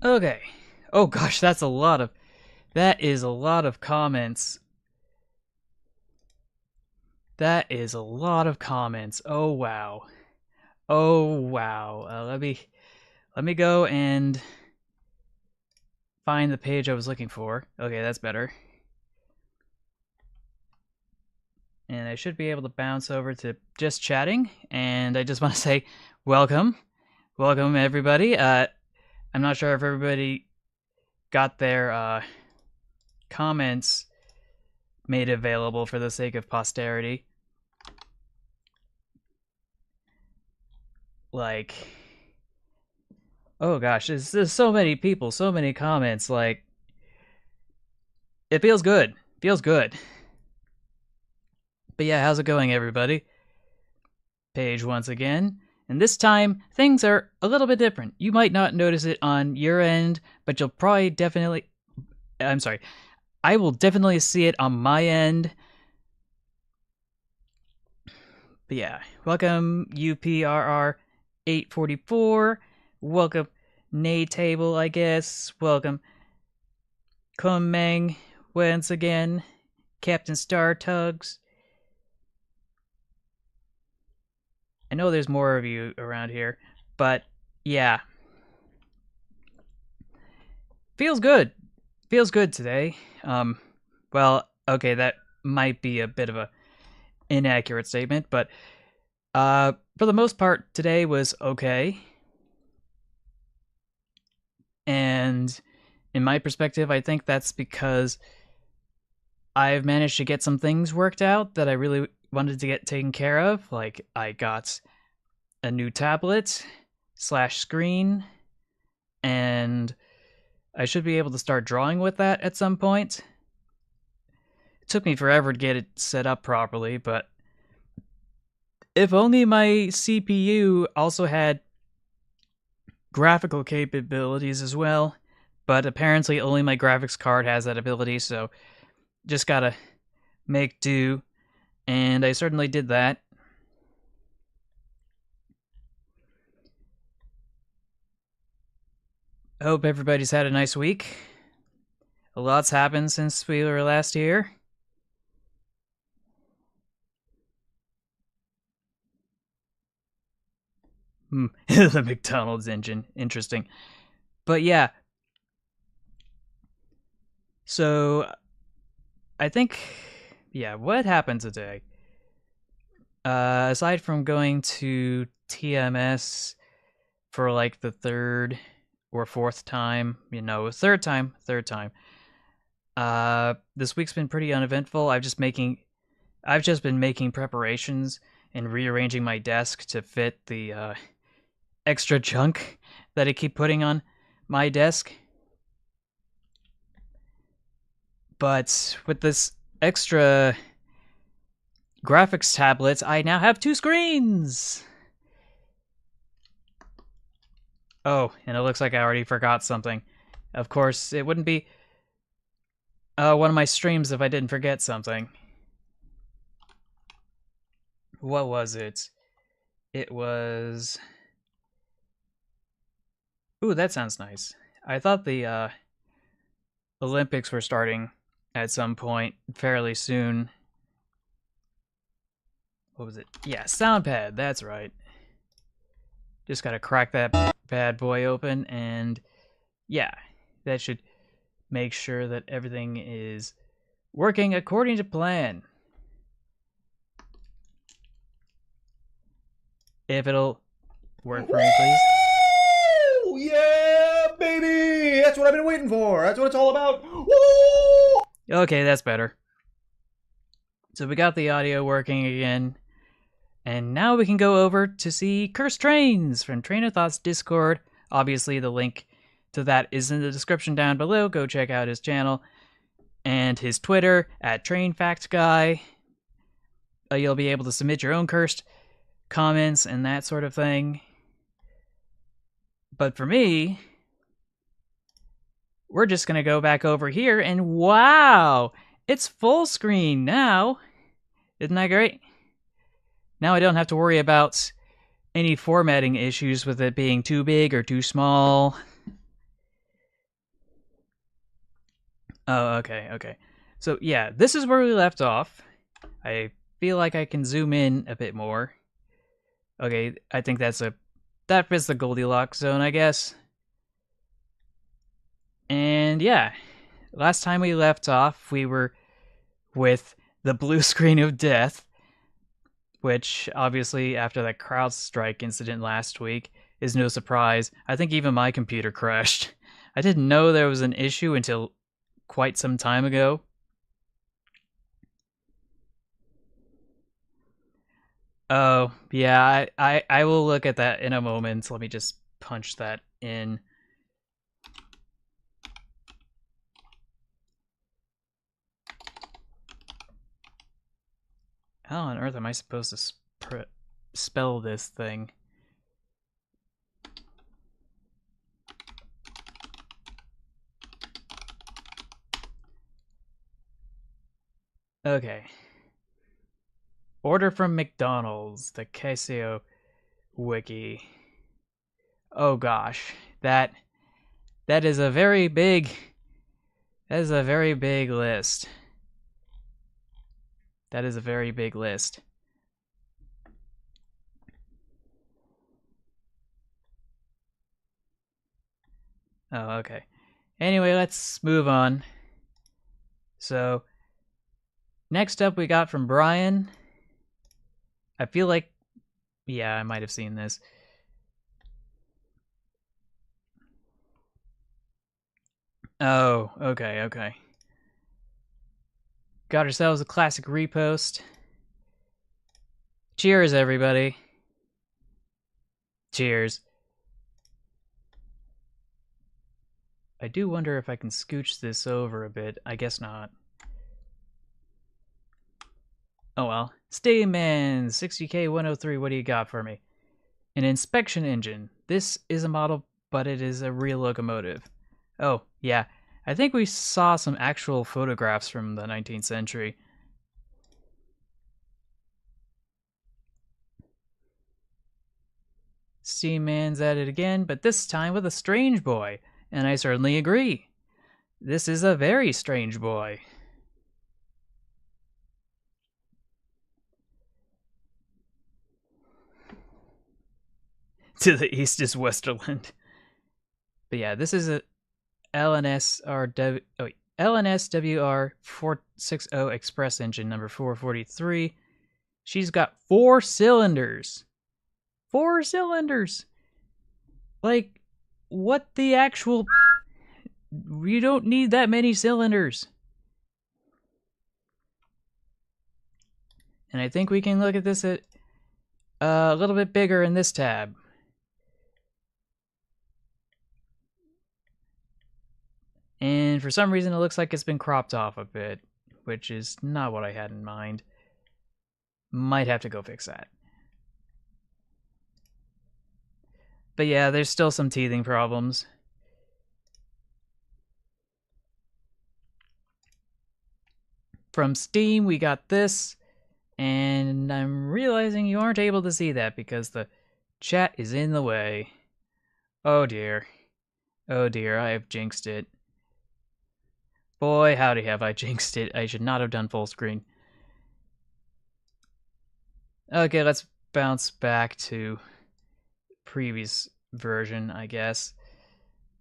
Okay. Oh gosh, that is a lot of comments. That is a lot of comments. Oh wow. Oh wow. Let me go and find the page I was looking for. Okay, that's better. And I should be able to bounce over to just chatting. And I just want to say welcome. Welcome everybody. I'm not sure if everybody got their comments made available for the sake of posterity. Like, oh gosh, there's so many people, so many comments. Like, it feels good. Feels good. But yeah, how's it going, everybody? Page once again. And this time, things are a little bit different. You might not notice it on your end, but you'll probably definitely... I'm sorry. I will definitely see it on my end. But yeah, welcome UPRR844. Welcome Nay Table, I guess. Welcome Kunmeng once again. Captain Star Tugs. I know there's more of you around here, but yeah. Feels good. Feels good today. Well, okay, that might be a bit of a inaccurate statement, but for the most part, today was okay. And in my perspective, I think that's because I've managed to get some things worked out that I really wanted to get taken care of. Like, I got a new tablet / screen, and I should be able to start drawing with that at some point. It took me forever to get it set up properly, but if only my CPU also had graphical capabilities as well. But apparently only my graphics card has that ability, so just gotta make do. And I certainly did that. I hope everybody's had a nice week. A lot's happened since we were last here. The McDonald's engine. Interesting. But yeah. So, I think, yeah, what happened today? Aside from going to TMS for like the third or fourth time, third time. This week's been pretty uneventful. I've just been making preparations and rearranging my desk to fit the extra junk that I keep putting on my desk. But with this extra graphics tablet, I now have 2 screens! Oh, and it looks like I already forgot something. Of course, it wouldn't be one of my streams if I didn't forget something. What was it? It was... Ooh, that sounds nice. I thought the Olympics were starting at some point fairly soon. What was it? Yeah, soundpad, that's right. Just gotta crack that bad boy open, and yeah, that should make sure that everything is working according to plan. If it'll work for me, please. Woo! Yeah, baby! That's what I've been waiting for. That's what it's all about. Woo! Okay, that's better. So we got the audio working again. And now we can go over to see Cursed Trains from Train of Thought's Discord. Obviously, the link to that is in the description down below. Go check out his channel and his Twitter at TrainFactGuy. You'll be able to submit your own cursed comments and that sort of thing. But for me, we're just going to go back over here, and wow! It's full screen now! Isn't that great? Now I don't have to worry about any formatting issues with it being too big or too small. Oh, okay, okay. So yeah, this is where we left off. I feel like I can zoom in a bit more. Okay, I think that fits the Goldilocks zone, I guess. And yeah, last time we left off, we were with the blue screen of death, which obviously after that CrowdStrike incident last week is no surprise. I think even my computer crashed. I didn't know there was an issue until quite some time ago. Oh, yeah, I will look at that in a moment. Let me just punch that in. How on earth am I supposed to spell this thing? Okay. Order from McDonald's, the Casio wiki. Oh gosh, that is a very big that is a very big list. That is a very big list. Oh, okay. Anyway, let's move on. So, next up we got from Brian. I feel like, yeah, I might have seen this. Oh, okay, okay. Got ourselves a classic repost. Cheers, everybody. Cheers. I do wonder if I can scooch this over a bit. I guess not. Oh well. Steamman 60K 103, what do you got for me? An inspection engine. This is a model, but it is a real locomotive. Oh, yeah. I think we saw some actual photographs from the 19th century. Steamman's at it again, but this time with a strange boy, and I certainly agree. This is a very strange boy. To the east is Westerland. But yeah, this is a LNSWR 460 Express engine number 443. She's got 4 cylinders. 4 cylinders. Like, what the actual? You don't need that many cylinders. And I think we can look at this at a little bit bigger in this tab. And for some reason, it looks like it's been cropped off a bit, which is not what I had in mind. Might have to go fix that. But yeah, there's still some teething problems. From Steam, we got this, and I'm realizing you aren't able to see that because the chat is in the way. Oh dear. Oh dear, I have jinxed it. Boy, howdy have I jinxed it. I should not have done full screen. Okay, let's bounce back to previous version, I guess.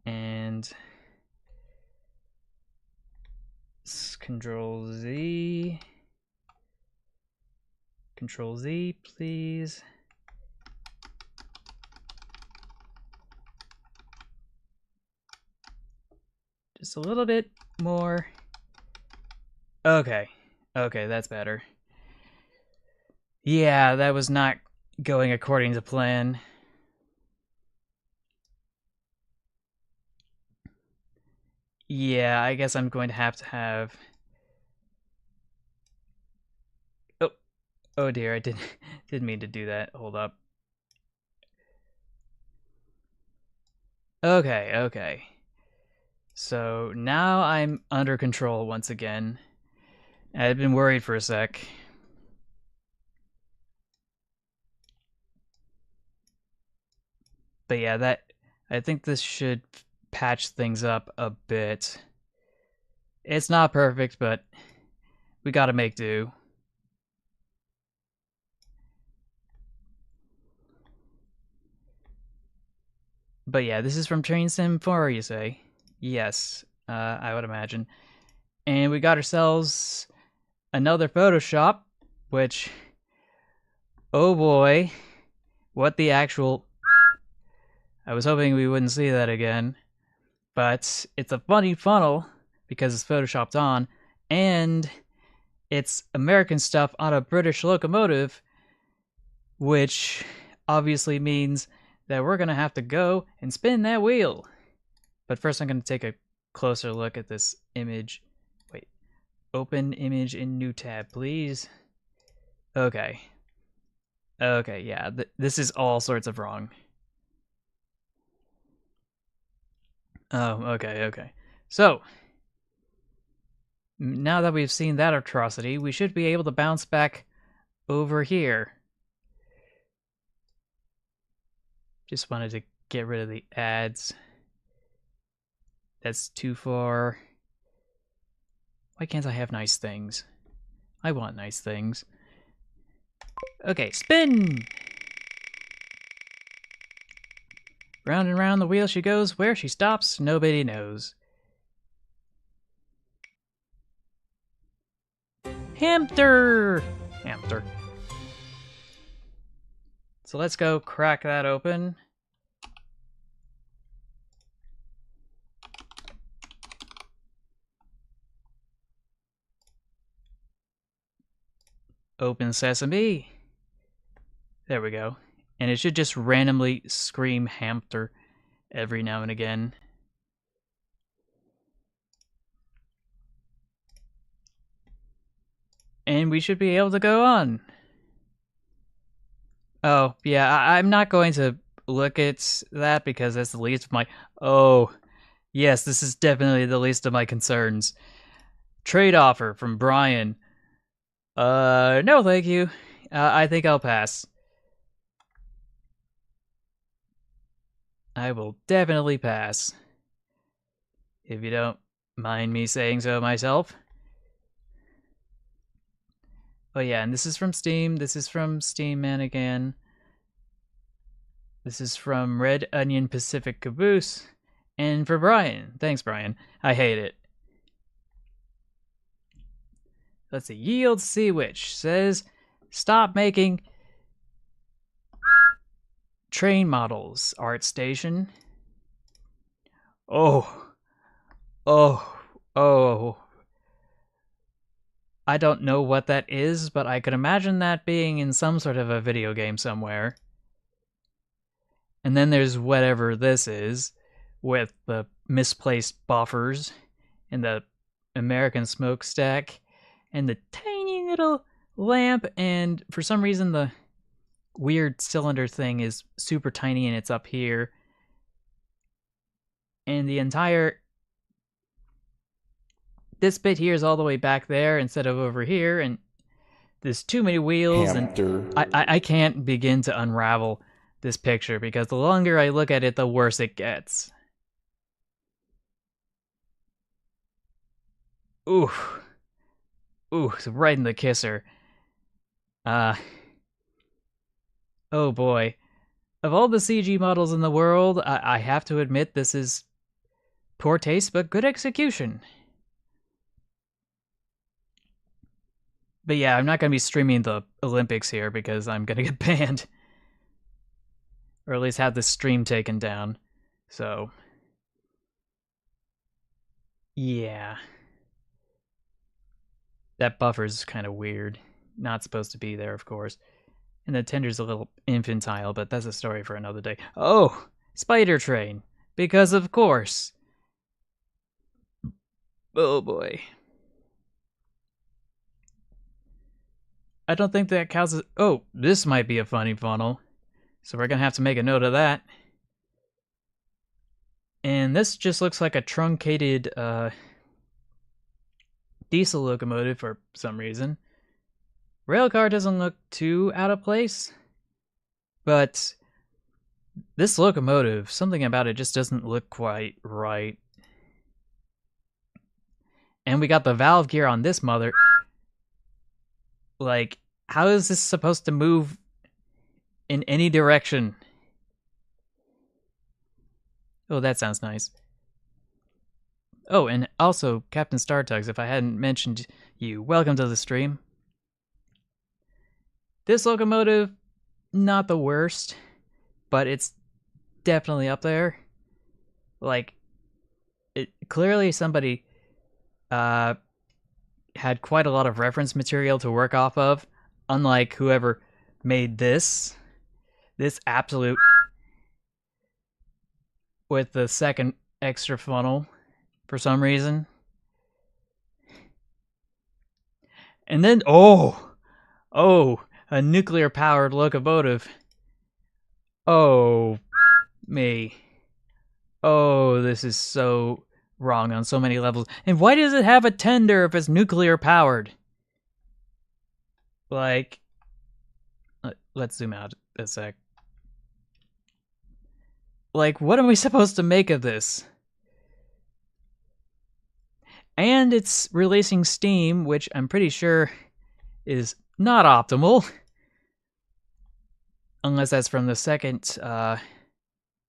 And Control Z. Control Z, please. Just a little bit more. Okay. Okay, that's better. Yeah, that was not going according to plan. Yeah, I guess I'm going to have... Oh, oh dear, I didn't mean to do that. Hold up. Okay, okay. So now I'm under control once again. I've been worried for a sec. But yeah, I think this should patch things up a bit. It's not perfect, but we gotta make do. But yeah, this is from Train Sim 4, you say? Yes, I would imagine. And we got ourselves another Photoshop, which, oh boy, what the actual... I was hoping we wouldn't see that again. But it's a funny funnel because it's photoshopped on, and it's American stuff on a British locomotive, which obviously means that we're gonna have to go and spin that wheel. But first I'm gonna take a closer look at this image. Wait, open image in new tab, please. Okay. Okay, yeah, this is all sorts of wrong. Oh, okay. So, now that we've seen that atrocity, we should be able to bounce back over here. Just wanted to get rid of the ads. That's too far. Why can't I have nice things? I want nice things. Okay, spin! Round and round the wheel she goes. Where she stops, nobody knows. Hamster! Hamster. So let's go crack that open. Open sesame. There we go. And it should just randomly scream hamster every now and again. And we should be able to go on. Oh, yeah, I'm not going to look at that because that's the least of my... Oh, yes, this is definitely the least of my concerns. Trade offer from Brian. No thank you. I think I'll pass. I will definitely pass. If you don't mind me saying so myself. Oh yeah, and this is from Steam. This is from Steam Man again. This is from Red Onion Pacific Caboose. And for Brian. Thanks, Brian. I hate it. Let's see. Yield Sea Witch says, stop making train models, Art Station. Oh. I don't know what that is, but I could imagine that being in some sort of a video game somewhere. And then there's whatever this is, with the misplaced buffers, and the American smokestack, and the tiny little lamp, and for some reason the weird cylinder thing is super tiny and it's up here. And the entire... This bit here is all the way back there instead of over here, and there's too many wheels, Hamster. and I can't begin to unravel this picture because the longer I look at it, the worse it gets. Ooh. Ooh, it's right in the kisser. Oh boy. Of all the CG models in the world, I have to admit this is poor taste, but good execution. But yeah, I'm not going to be streaming the Olympics here because I'm going to get banned. Or at least have the stream taken down. So, yeah. That buffer's kind of weird. Not supposed to be there, of course. And the tender's a little infantile, but that's a story for another day. Oh, Spider Train. Because of course. Oh boy. I don't think that counts as... Oh, this might be a funny funnel. So we're going to have to make a note of that. And this just looks like a truncated diesel locomotive for some reason. Railcar doesn't look too out of place. But this locomotive, something about it just doesn't look quite right. And we got the valve gear on this mother. Like, how is this supposed to move in any direction? Oh, that sounds nice. Oh, and also, Captain Startugs, if I hadn't mentioned you, welcome to the stream. This locomotive, not the worst, but it's definitely up there. Like, clearly somebody had quite a lot of reference material to work off of, unlike whoever made this absolute with the second extra funnel for some reason. And then, oh, a nuclear powered locomotive. Oh, me. Oh, this is so wrong on so many levels. And why does it have a tender if it's nuclear powered? Like, let's zoom out a sec. Like, what are we supposed to make of this? And it's releasing steam, which I'm pretty sure is not optimal. Unless that's from the second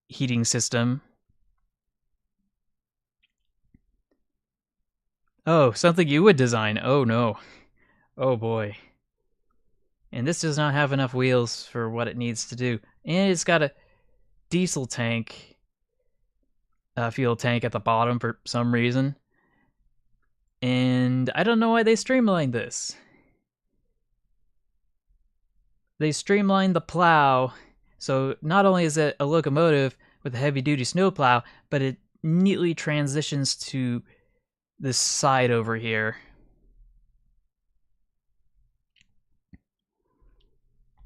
heating system. Oh, something you would design. Oh no. Oh boy. And this does not have enough wheels for what it needs to do. And it's got a diesel tank, fuel tank at the bottom for some reason. And I don't know why they streamlined this. They streamlined the plow, so not only is it a locomotive with a heavy-duty snowplow, but it neatly transitions to this side over here.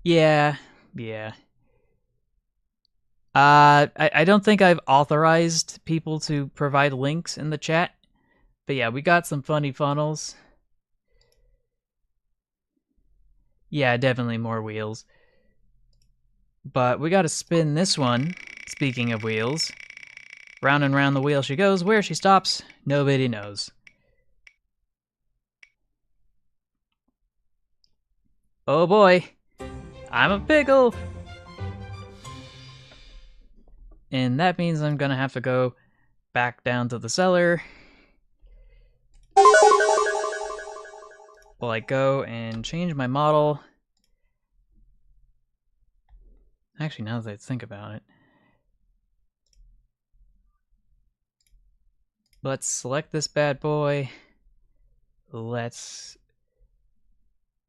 Yeah. I don't think I've authorized people to provide links in the chat, but yeah, we got some funny funnels. Yeah, definitely more wheels. But we gotta spin this one, speaking of wheels. Round and round the wheel she goes. Where she stops, nobody knows. Oh boy, I'm a pickle! And that means I'm gonna have to go back down to the cellar. While I go and change my model. Actually, now that I think about it. Let's select this bad boy. Let's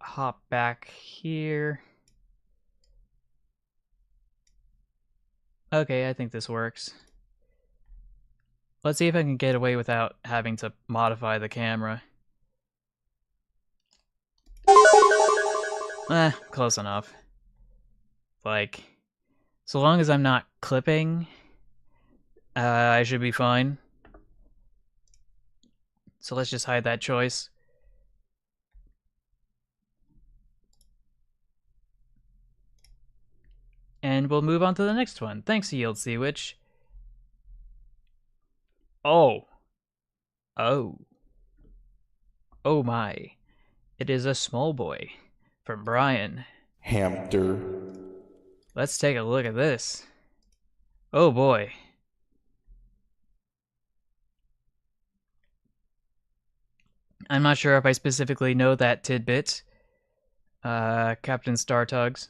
hop back here. Okay, I think this works. Let's see if I can get away without having to modify the camera. Close enough. Like, so long as I'm not clipping, I should be fine. So let's just hide that choice. And we'll move on to the next one. Thanks, Yield Sea Witch. Oh. Oh. Oh my. It is a small boy. From Brian. Hamster. Let's take a look at this. Oh boy. I'm not sure if I specifically know that tidbit. Captain Startugs.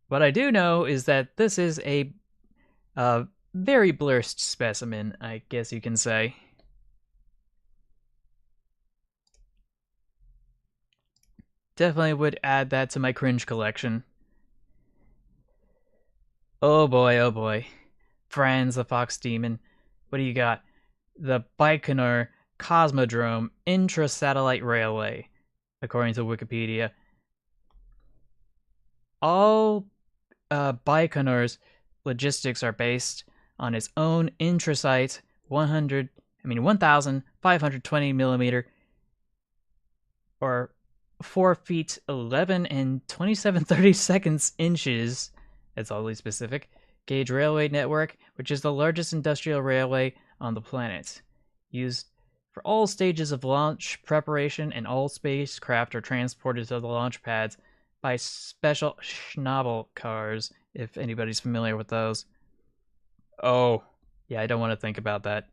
What I do know is that this is a very blurst specimen, I guess you can say. Definitely would add that to my cringe collection. Oh boy, oh boy. Franz the Fox Demon. What do you got? The Baikonur Cosmodrome Intra-Satellite Railway, according to Wikipedia. All Baikonur's logistics are based on its own intrasite 1,520 millimeter or 4 feet 11 and 27/32 inches. That's oddly specific. Gauge railway network, which is the largest industrial railway on the planet. used for all stages of launch preparation, and all spacecraft are transported to the launch pads by special Schnabel cars, if anybody's familiar with those. Oh, yeah, I don't want to think about that.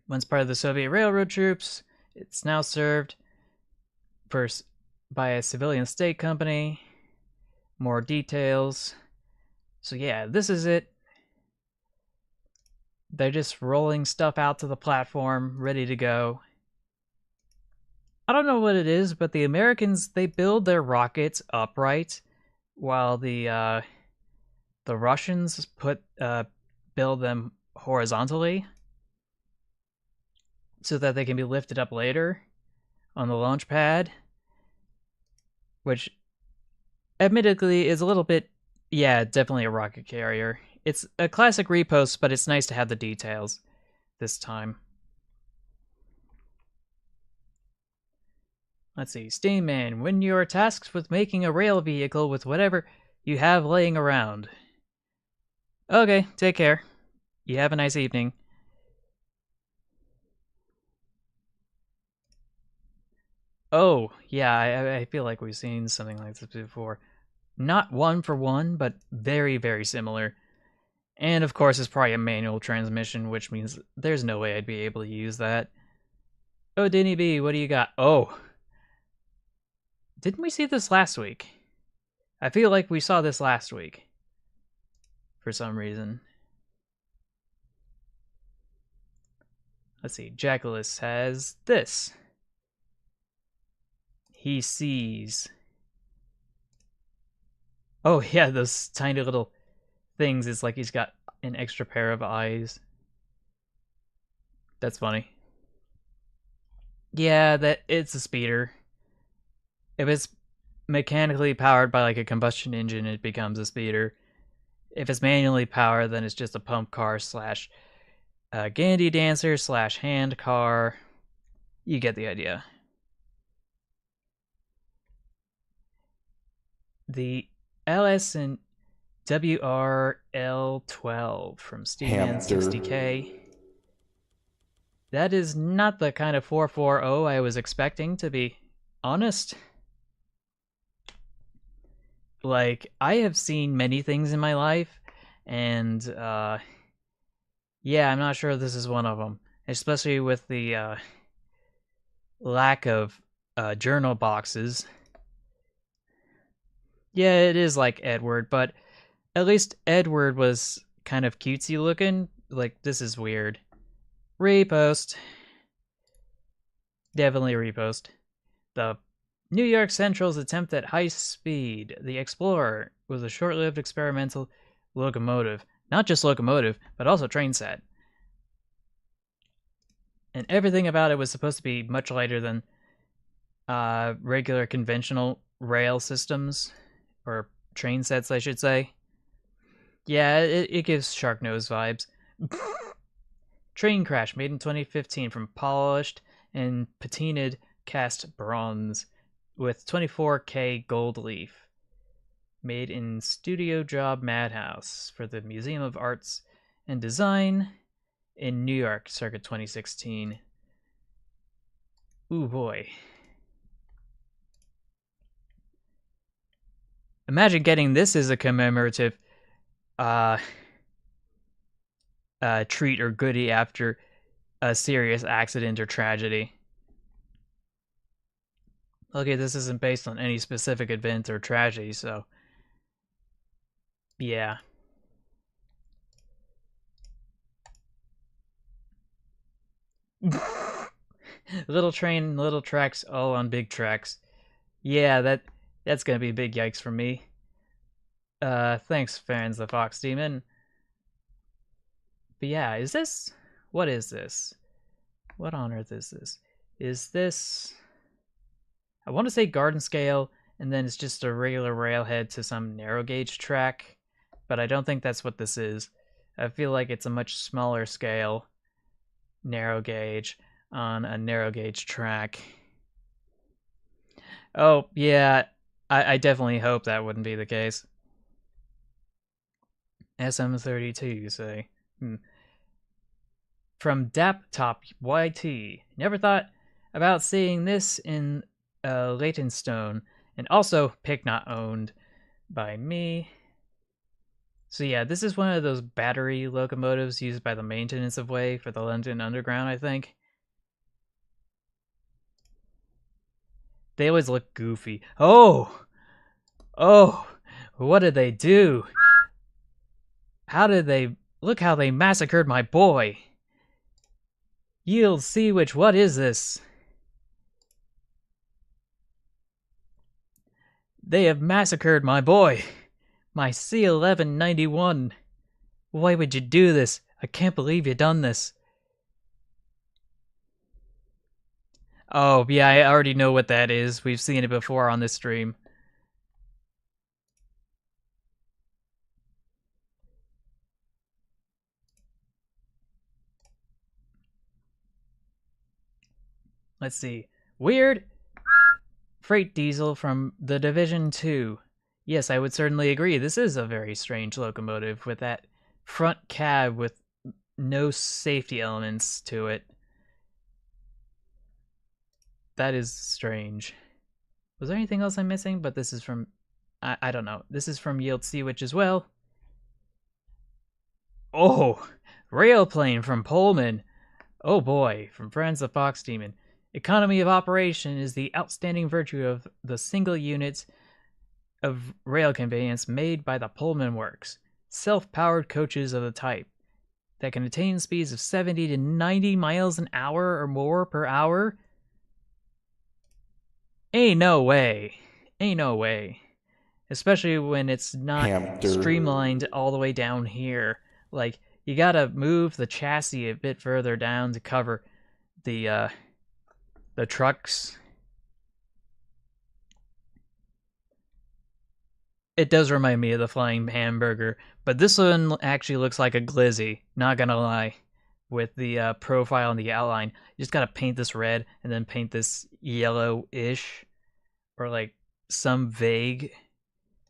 Once part of the Soviet railroad troops, it's now served first by a civilian state company. More details. So yeah, this is it. They're just rolling stuff out to the platform, ready to go. I don't know what it is, but the Americans, they build their rockets upright, while the Russians build them horizontally so that they can be lifted up later on the launch pad, which admittedly is a little bit, yeah, definitely a rocket carrier. It's a classic repost, but it's nice to have the details this time. Let's see. Steamman, when you are tasked with making a rail vehicle with whatever you have laying around. Okay, take care. You have a nice evening. Oh, yeah, I feel like we've seen something like this before. Not one for one, but very, very similar. And of course, it's probably a manual transmission, which means there's no way I'd be able to use that. Oh, Denny B, what do you got? Oh, didn't we see this last week? I feel like we saw this last week. For some reason. Let's see, Jackalus has this. He sees. Oh yeah, those tiny little things. It's like he's got an extra pair of eyes. That's funny. Yeah, that it's a speeder. If it's mechanically powered by like a combustion engine, it becomes a speeder. If it's manually powered, then it's just a pump car slash Gandhi dancer slash hand car. You get the idea. The LS and WRL12 from Steamman60K. That is not the kind of 440 I was expecting, to be honest. Like, I have seen many things in my life, and yeah, I'm not sure this is one of them. Especially with the lack of journal boxes. Yeah, it is like Edward, but at least Edward was kind of cutesy looking. Like, this is weird. Repost. Definitely repost. The New York Central's attempt at high speed. The Explorer was a short-lived experimental locomotive. Not just locomotive, but also train set. And everything about it was supposed to be much lighter than regular conventional rail systems, or train sets, I should say. Yeah, it gives Sharknose vibes. Train crash made in 2015 from polished and patinaed cast bronze with 24K gold leaf. Made in Studio Job Madhouse for the Museum of Arts and Design in New York, circa 2016. Ooh boy. Imagine getting this as a commemorative treat or goodie after a serious accident or tragedy. Okay, this isn't based on any specific event or tragedy, so yeah. Little train, little tracks, all on big tracks. Yeah, that's gonna be a big yikes for me. Thanks, fans the Fox Demon. But yeah, is this... What is this? What on earth is this? Is this... I want to say garden scale, and then it's just a regular railhead to some narrow gauge track, but I don't think that's what this is. I feel like it's a much smaller scale narrow gauge on a narrow gauge track. Oh, yeah, I definitely hope that wouldn't be the case. SM32, you say? from Daptop YT. Never thought about seeing this in Leytonstone, and also pick not owned by me. So yeah, this is one of those battery locomotives used by the maintenance of way for the London Underground, I think. They always look goofy. Oh! Oh! What did they do? How did they... Look how they massacred my boy! Yield Sea Witch, what is this? They have massacred my boy! My C1191! Why would you do this? I can't believe you done this. Oh, yeah, I already know what that is. We've seen it before on this stream. Let's see. Weird freight diesel from the Division 2. Yes, I would certainly agree. This is a very strange locomotive with that front cab with no safety elements to it. That is strange. Was there anything else I'm missing? But this is from... I don't know. This is from Yield Sea Witch as well. Oh! Railplane from Pullman. Oh boy, from Friends of Fox Demon. Economy of operation is the outstanding virtue of the single units of rail conveyance made by the Pullman Works. Self-powered coaches of the type that can attain speeds of 70 to 90 miles an hour or more per hour. Ain't no way. Ain't no way. Especially when it's not streamlined all the way down here. Like, you gotta move the chassis a bit further down to cover the trucks. It does remind me of the flying hamburger, but this one actually looks like a glizzy, not gonna lie. With the profile and the outline, you just gotta paint this red and then paint this yellow-ish, or like some vague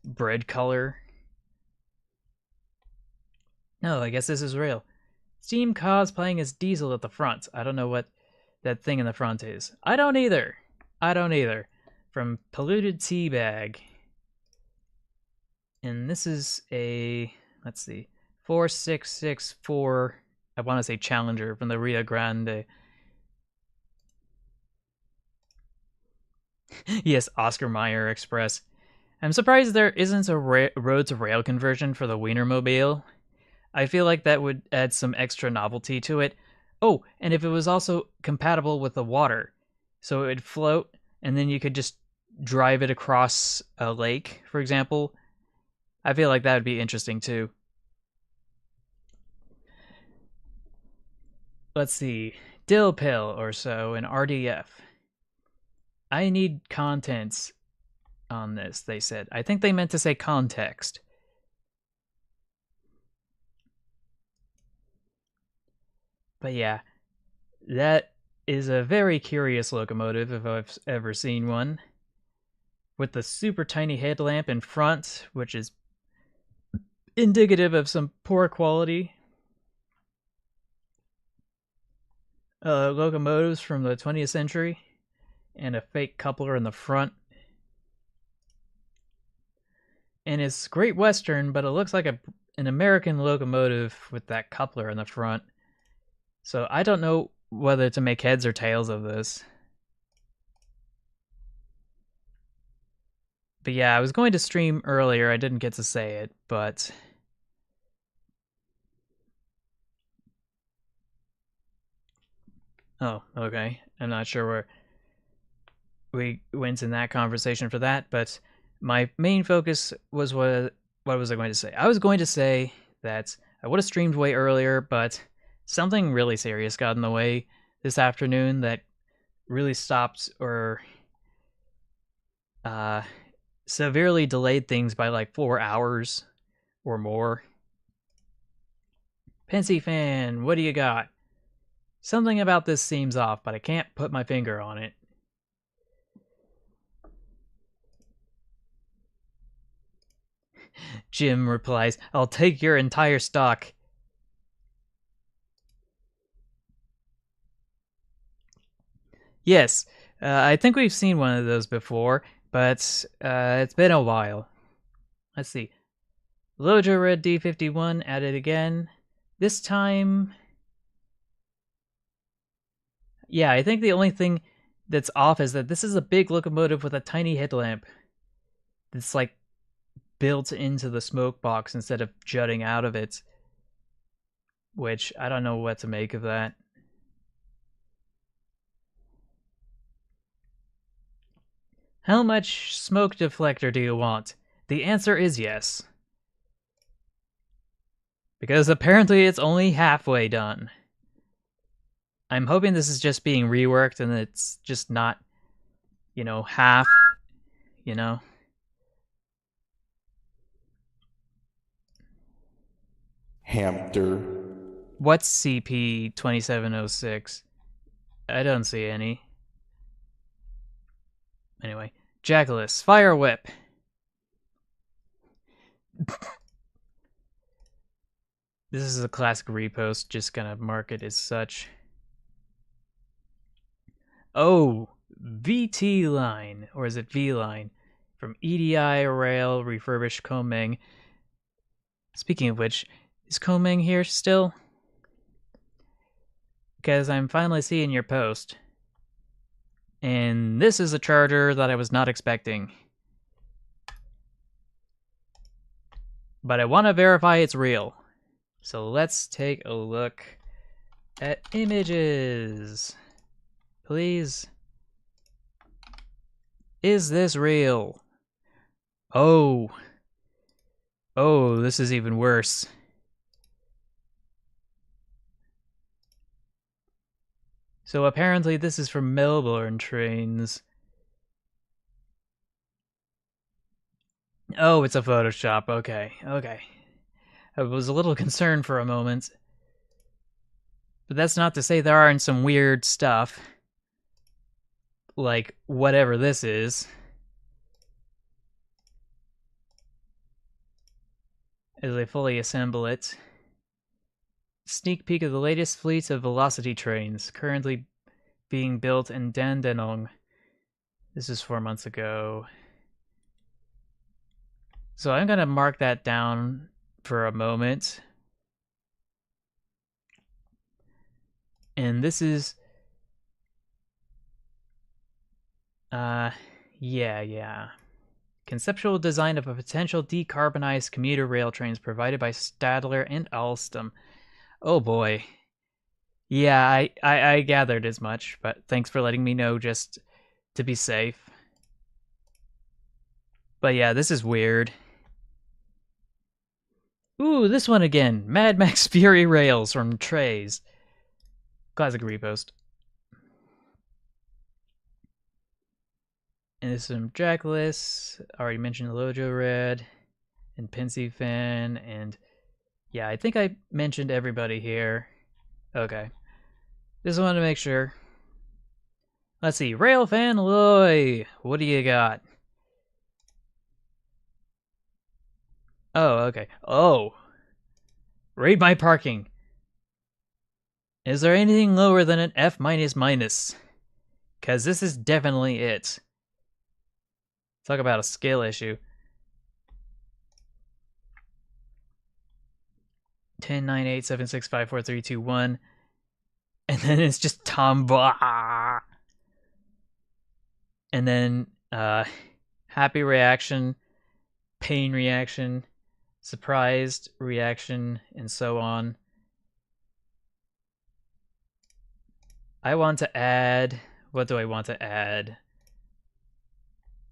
bread color. No, I guess this is real. Steam cosplaying as Diesel at the front. I don't know what that thing in the front is. I don't either. From Polluted Teabag. And this is a, let's see, 4664, I want to say Challenger from the Rio Grande. Yes, Oscar Mayer Express. I'm surprised there isn't a road-to-rail conversion for the Wienermobile. I feel like that would add some extra novelty to it. Oh, and if it was also compatible with the water, so it would float, and then you could just drive it across a lake, for example. I feel like that would be interesting too. Let's see. Dill pill or so in RDF. I need contents on this, they said. I think they meant to say context. But yeah, that is a very curious locomotive if I've ever seen one. With the super tiny headlamp in front, which is indicative of some poor quality. Locomotives from the 20th century, and a fake coupler in the front. And it's Great Western, but it looks like an American locomotive with that coupler in the front. So I don't know whether to make heads or tails of this. But yeah, I was going to stream earlier. I didn't get to say it, but... Oh, okay. I'm not sure where we went in that conversation for that, but my main focus was what was I going to say? I was going to say that I would have streamed way earlier, but something really serious got in the way this afternoon that really stopped or severely delayed things by like 4 hours or more. Pensy fan, what do you got? Something about this seems off, but I can't put my finger on it. Jim replies, I'll take your entire stock. Yes, I think we've seen one of those before, but it's been a while. Let's see. Lojo Red D51 added again. This time, yeah, I think the only thing that's off is that this is a big locomotive with a tiny headlamp. It's like built into the smoke box instead of jutting out of it, which I don't know what to make of that. How much smoke deflector do you want? The answer is yes. Because apparently it's only halfway done. I'm hoping this is just being reworked and it's just not, half, you know? Hamster. What's CP2706? I don't see any. Anyway, Jackalus, Fire Whip. This is a classic repost, just gonna mark it as such. Oh, VT line, or is it V line? From EDI Rail Refurbished Komeng. Speaking of which, is Komeng here still? Because I'm finally seeing your post. And this is a charger that I was not expecting. But I want to verify it's real. So let's take a look at images. Please. Is this real? Oh. Oh, this is even worse. So apparently this is from Melbourne trains. Oh, it's a Photoshop. Okay. I was a little concerned for a moment. But that's not to say there aren't some weird stuff. Like whatever this is. As I fully assemble it. Sneak peek of the latest fleet of Velocity trains currently being built in Dandenong. This is 4 months ago. So I'm going to mark that down for a moment. And this is... yeah. Conceptual design of a potential decarbonized commuter rail trains provided by Stadler and Alstom. Oh boy. Yeah, I gathered as much, but thanks for letting me know just to be safe. But yeah, this is weird. Ooh, this one again. Mad Max Fury Rails from Trays. Classic repost. And this is from Jackalus. Already mentioned Lojo Red and Pinsy Fan, and yeah, I think I mentioned everybody here. Okay. Just wanted to make sure. Let's see. Railfan Loy, what do you got? Oh, okay. Oh. Rate my parking. Is there anything lower than an F minus minus? Because this is definitely it. Talk about a skill issue. 10, 9, 8, 7, 6, 5, 4, 3, 2, 1. And then it's just Tomba. And then happy reaction, pain reaction, surprised reaction, and so on. I want to add... What do I want to add?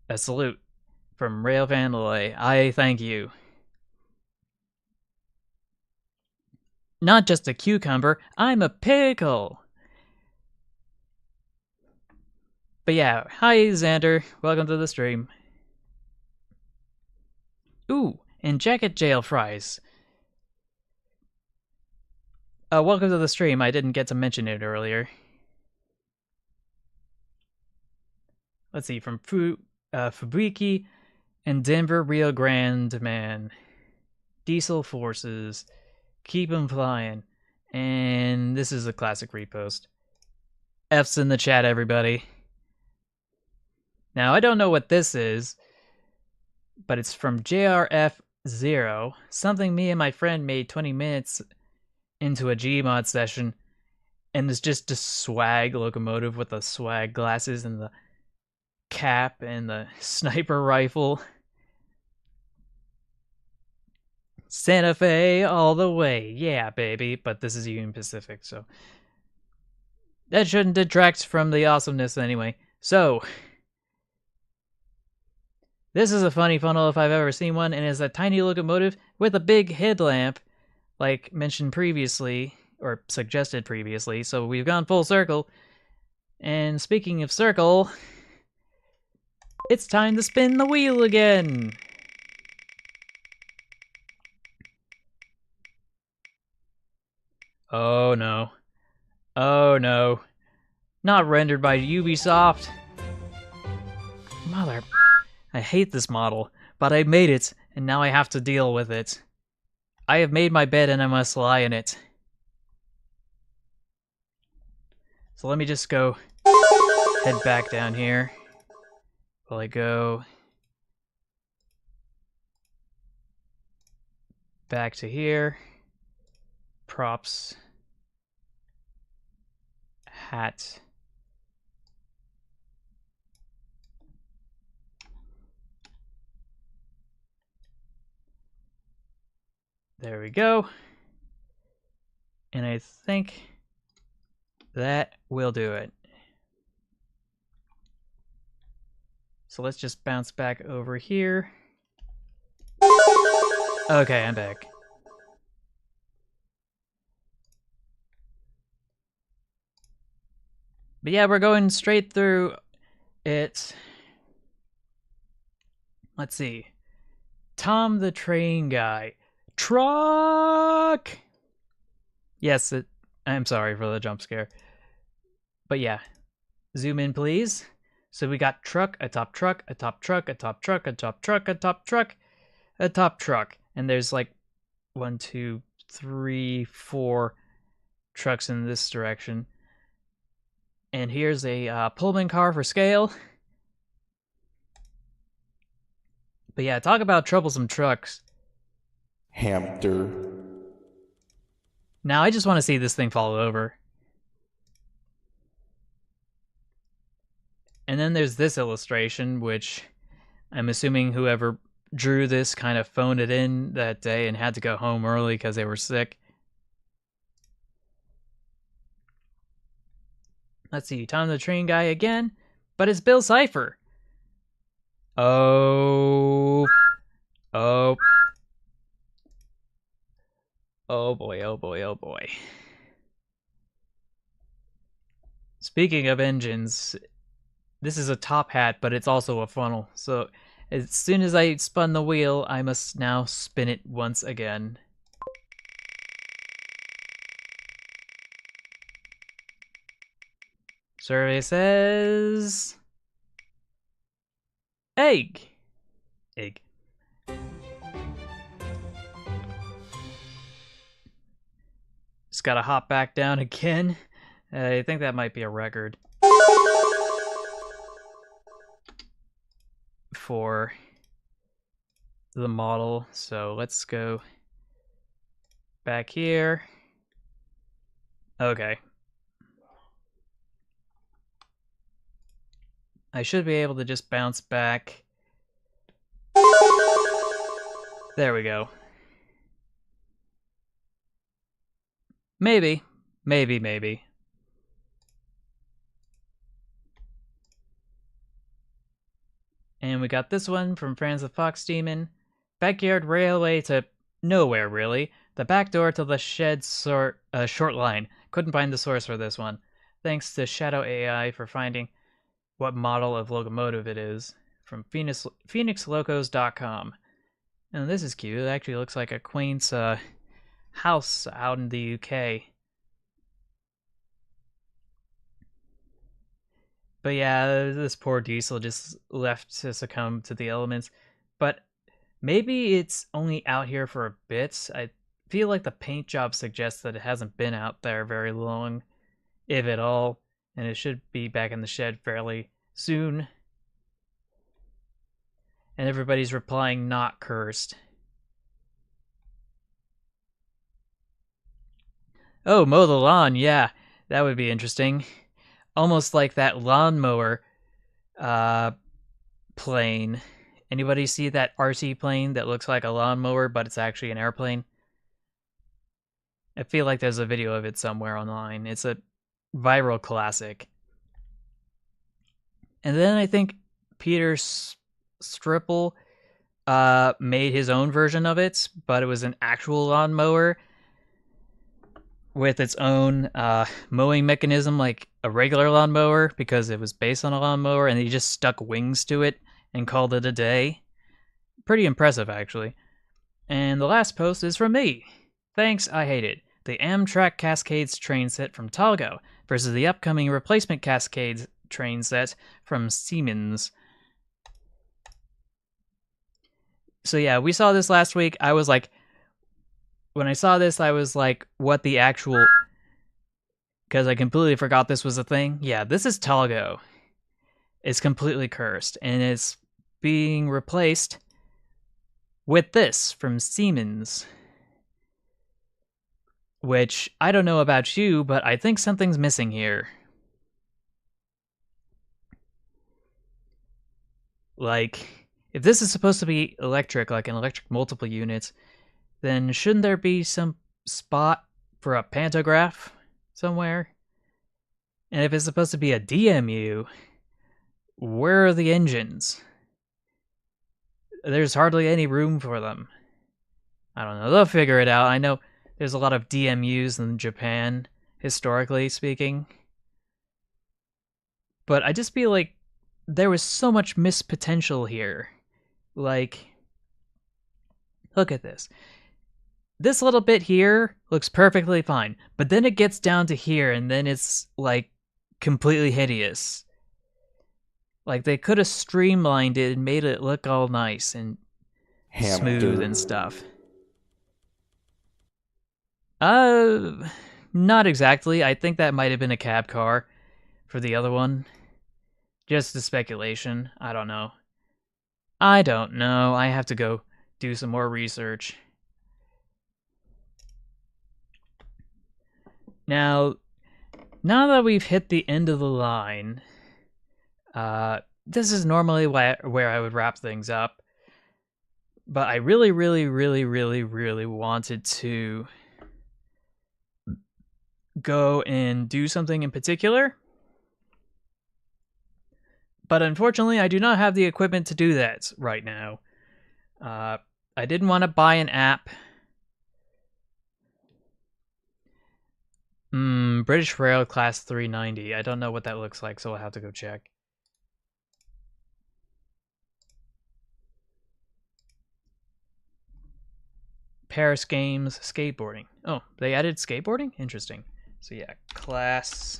A salute from Railvan Loy. I thank you. Not just a cucumber, I'm a pickle. But yeah, hi Xander, welcome to the stream. Ooh, and Jacket Jail Fries. Welcome to the stream, I didn't get to mention it earlier. Let's see, from Fabriki and Denver Rio Grande Man. Diesel Forces. Keep 'em flying. And this is a classic repost. F's in the chat, everybody. Now, I don't know what this is, but it's from JRF0, something me and my friend made 20 minutes into a Gmod session, and it's just a swag locomotive with the swag glasses and the cap and the sniper rifle. Santa Fe all the way, yeah, baby. But this is Union Pacific, so that shouldn't detract from the awesomeness anyway. So, this is a funny funnel if I've ever seen one, and is a tiny locomotive with a big headlamp, like mentioned previously, or suggested previously, so we've gone full circle. And speaking of circle, it's time to spin the wheel again! Oh no. Oh no. Not rendered by Ubisoft. Mother... I hate this model, but I made it, and now I have to deal with it. I have made my bed and I must lie in it. So let me just go head back down here while I go back to here. Props. Hat. There we go. And I think that will do it. So let's just bounce back over here. Okay, I'm back. But yeah, we're going straight through it. Let's see. Tom the Train Guy. Truck! Yes, I'm sorry for the jump scare. But yeah, zoom in, please. So we got truck, a top truck, a top truck, a top truck, a top truck, a top truck, a top truck. And there's like 1, 2, 3, 4 trucks in this direction. And here's a Pullman car for scale. But yeah, talk about troublesome trucks. Hamster. Now I just want to see this thing fall over. And then there's this illustration, which I'm assuming whoever drew this kind of phoned it in that day and had to go home early because they were sick. Let's see, Tom the Train Guy again, but it's Bill Cipher. Oh. Oh. Oh boy, oh boy, oh boy. Speaking of engines, this is a top hat, but it's also a funnel. So as soon as I spun the wheel, I must now spin it once again. Survey says... egg. Egg. Just gotta hop back down again. I think that might be a record for the model. So let's go back here. Okay. I should be able to just bounce back. There we go. Maybe. Maybe. And we got this one from Franz the Fox Demon. Backyard railway to nowhere, really. The back door to the shed short line. Couldn't find the source for this one. Thanks to Shadow AI for finding what model of locomotive it is. From phoenixlocos.com. And this is cute. It actually looks like a quaint house out in the UK. But yeah, this poor diesel just left to succumb to the elements. But maybe it's only out here for a bit. I feel like the paint job suggests that it hasn't been out there very long, if at all. and it should be back in the shed fairly soon. And everybody's replying not cursed. Oh, mow the lawn, yeah, that would be interesting. Almost like that lawnmower uh, plane. Anybody see that RC plane that looks like a lawnmower, but it's actually an airplane? I feel like there's a video of it somewhere online. It's a viral classic. And then I think Peter Stripple made his own version of it, but it was an actual lawnmower with its own mowing mechanism like a regular lawnmower because it was based on a lawnmower, and he just stuck wings to it and called it a day. Pretty impressive, actually. And the last post is from me. Thanks, I hate it. The Amtrak Cascades train set from Talgo versus the upcoming replacement Cascades train set from Siemens. So yeah, we saw this last week. I was like, when I saw this, I was like, what the actual... Because I completely forgot this was a thing. Yeah, this is Talgo. It's completely cursed, and it's being replaced with this from Siemens. Which, I don't know about you, but I think something's missing here. Like, if this is supposed to be electric, like an electric multiple unit, then shouldn't there be some spot for a pantograph somewhere? And if it's supposed to be a DMU, where are the engines? There's hardly any room for them. I don't know, they'll figure it out. I know there's a lot of DMUs in Japan, historically speaking. But I just feel like there was so much missed potential here. Like, look at this. This little bit here looks perfectly fine, but then it gets down to here, and then it's, like, completely hideous. Like, they could have streamlined it and made it look all nice and smooth and stuff. Not exactly. I think that might have been a cab car for the other one. Just a speculation. I don't know. I have to go do some more research. Now that we've hit the end of the line, this is normally where I would wrap things up. But I really, really, really, really, really wanted to go and do something in particular. But unfortunately, I do not have the equipment to do that right now. I didn't want to buy an app. British Rail Class 390. I don't know what that looks like, so I'll have to go check. Paris Games skateboarding. Oh, they added skateboarding? Interesting. So yeah, Class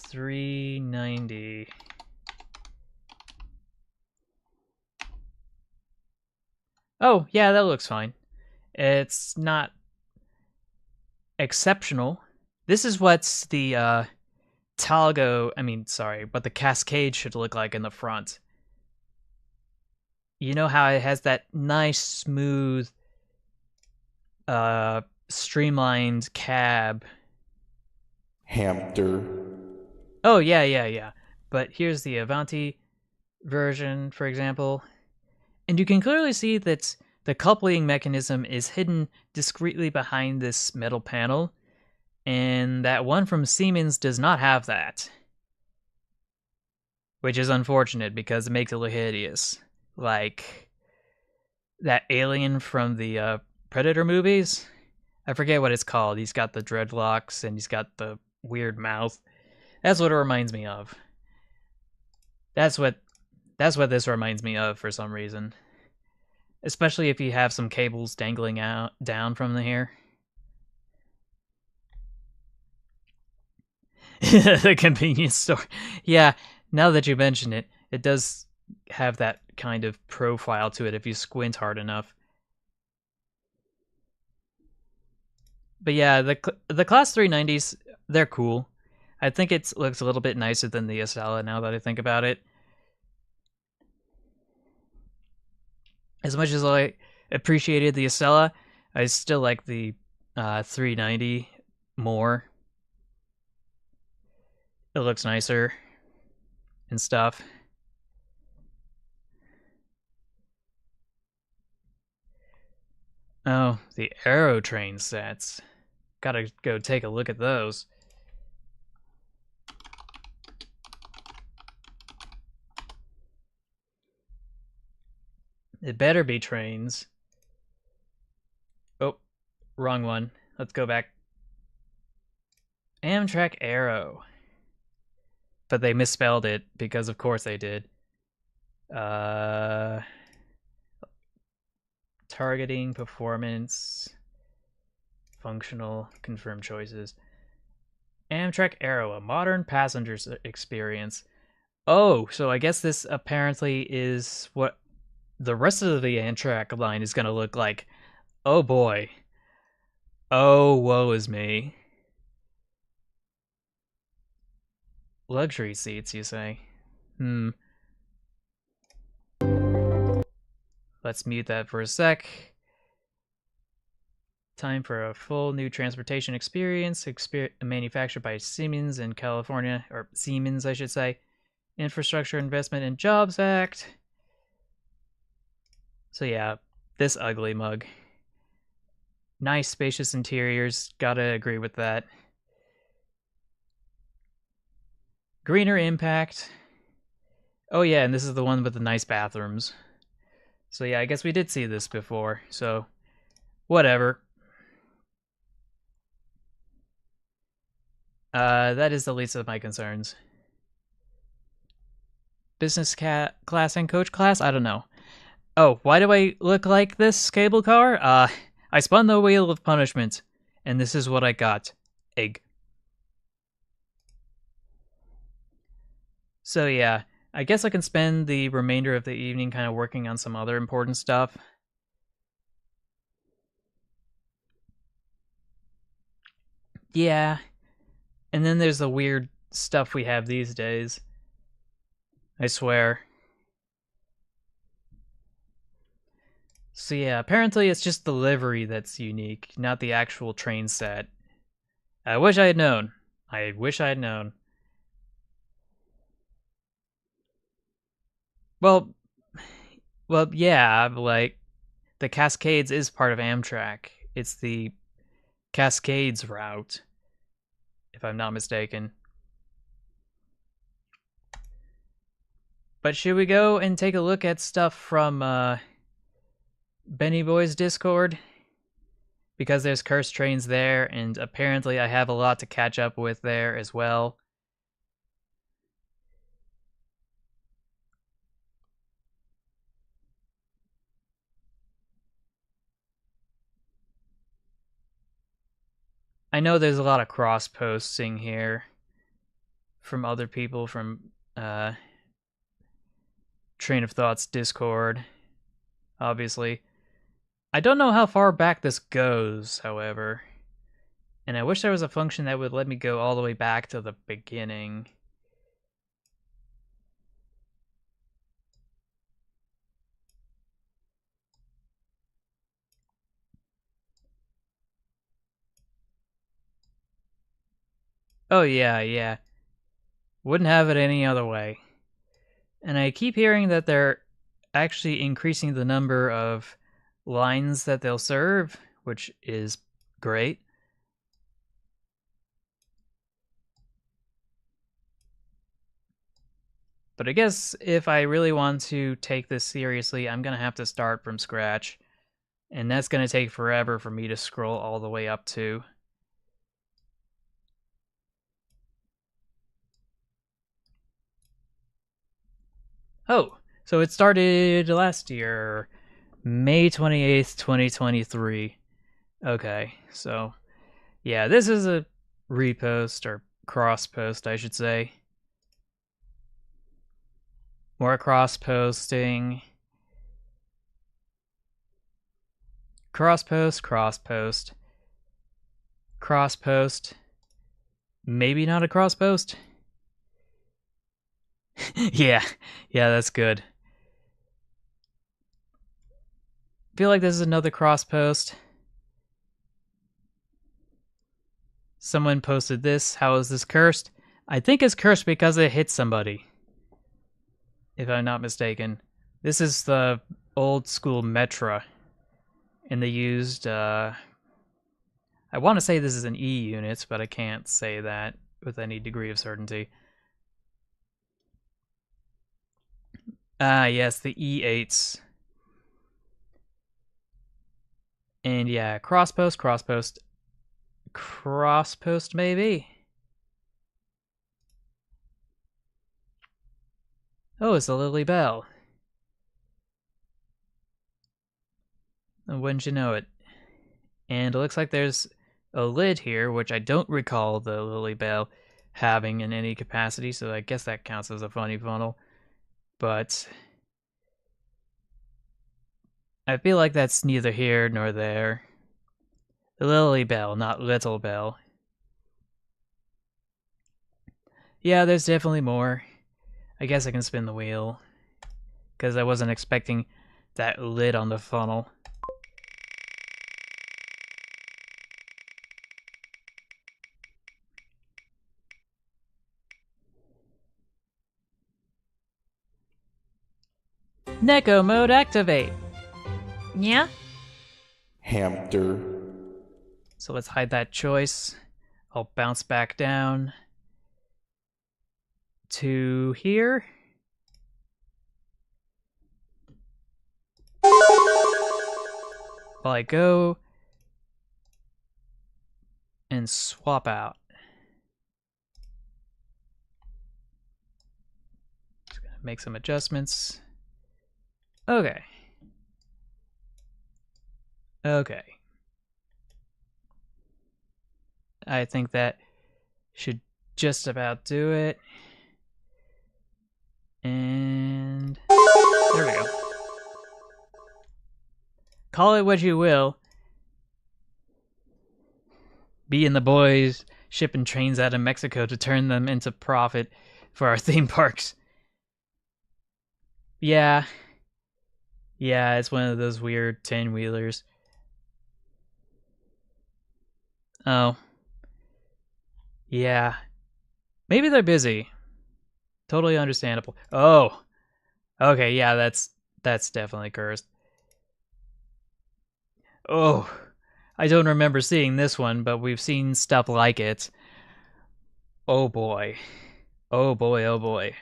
390. Oh, yeah, that looks fine. It's not exceptional. This is what the what the Cascade should look like in the front. You know how it has that nice, smooth, streamlined cab. Hamster. Oh, yeah. But here's the Avanti version, for example. And you can clearly see that the coupling mechanism is hidden discreetly behind this metal panel, and that one from Siemens does not have that. Which is unfortunate because it makes it look hideous. Like that alien from the Predator movies. I forget what it's called. He's got the dreadlocks and he's got the weird mouth. That's what it reminds me of. That's what this reminds me of for some reason. Especially if you have some cables dangling out down from here. The convenience store. Yeah, now that you mention it, it does have that kind of profile to it if you squint hard enough. But yeah, the Class 390s, they're cool. I think it looks a little bit nicer than the Estella now that I think about it. As much as I appreciated the Estella, I still like the 390 more. It looks nicer and stuff. Oh, the Aero Train sets. Gotta go take a look at those. It better be trains. Oh, wrong one. Let's go back. Amtrak Aero. But they misspelled it because, of course, they did. Uh, targeting, performance, functional, confirm choices. Amtrak Aero, a modern passenger experience. Oh, so I guess this apparently is what the rest of the Amtrak line is going to look like. Oh boy. Oh, woe is me. Luxury seats, you say? Let's mute that for a sec. Time for a full new transportation experience, manufactured by Siemens in California, or Siemens, I should say. Infrastructure Investment and Jobs Act. So yeah, this ugly mug. Nice spacious interiors, gotta agree with that. Greener impact. Oh yeah, and this is the one with the nice bathrooms. So yeah, I guess we did see this before, so whatever. That is the least of my concerns. Business class and coach class? I don't know. Oh, why do I look like this, cable car? I spun the wheel of punishment, and this is what I got. Egg. So yeah, I guess I can spend the remainder of the evening kind of working on some other important stuff. Yeah, and then there's the weird stuff we have these days. I swear. So yeah, apparently it's just the livery that's unique, not the actual train set. I wish I had known. I wish I had known. Well, well, yeah, like the Cascades is part of Amtrak. It's the Cascades route, if I'm not mistaken. But should we go and take a look at stuff from Benny Boy's Discord? Because there's cursed trains there, and apparently I have a lot to catch up with there as well. I know there's a lot of cross posting here from other people from Train of Thoughts Discord, obviously. I don't know how far back this goes, however. And I wish there was a function that would let me go all the way back to the beginning. Oh yeah, yeah. Wouldn't have it any other way. And I keep hearing that they're actually increasing the number of lines that they'll serve, which is great. But I guess if I really want to take this seriously, I'm going to have to start from scratch. And that's going to take forever for me to scroll all the way up to. Oh, so it started last year, May 28th, 2023. Okay, so yeah, this is a repost or cross post, I should say. More cross posting. Cross post, cross post, cross post. Maybe not a cross post. Yeah, that's good. Feel like this is another cross post. Someone posted this. How is this cursed? I think it's cursed because it hit somebody, if I'm not mistaken. This is the old school Metra, and they used, I want to say this is an E unit, but I can't say that with any degree of certainty. Ah, yes, the E8s. And yeah, cross post, maybe? Oh, it's a Lily Bell. Wouldn't you know it? And it looks like there's a lid here, which I don't recall the Lily Bell having in any capacity, so I guess that counts as a funny funnel. But I feel like that's neither here nor there. The Lily Bell, not Little Bell. Yeah, there's definitely more. I guess I can spin the wheel, because I wasn't expecting that lid on the funnel. Neko mode activate! Yeah? Hamster. So let's hide that choice. I'll bounce back down to here. While I go and swap out. Just gonna make some adjustments. Okay. Okay. I think that should just about do it. And there we go. Call it what you will. Me and the boys shipping trains out of Mexico to turn them into profit for our theme parks. Yeah. Yeah, it's one of those weird 10-wheelers. Oh. Yeah. Maybe they're busy. Totally understandable. Oh. Okay, yeah, that's definitely cursed. Oh. I don't remember seeing this one, but we've seen stuff like it. Oh boy. Oh boy, oh boy.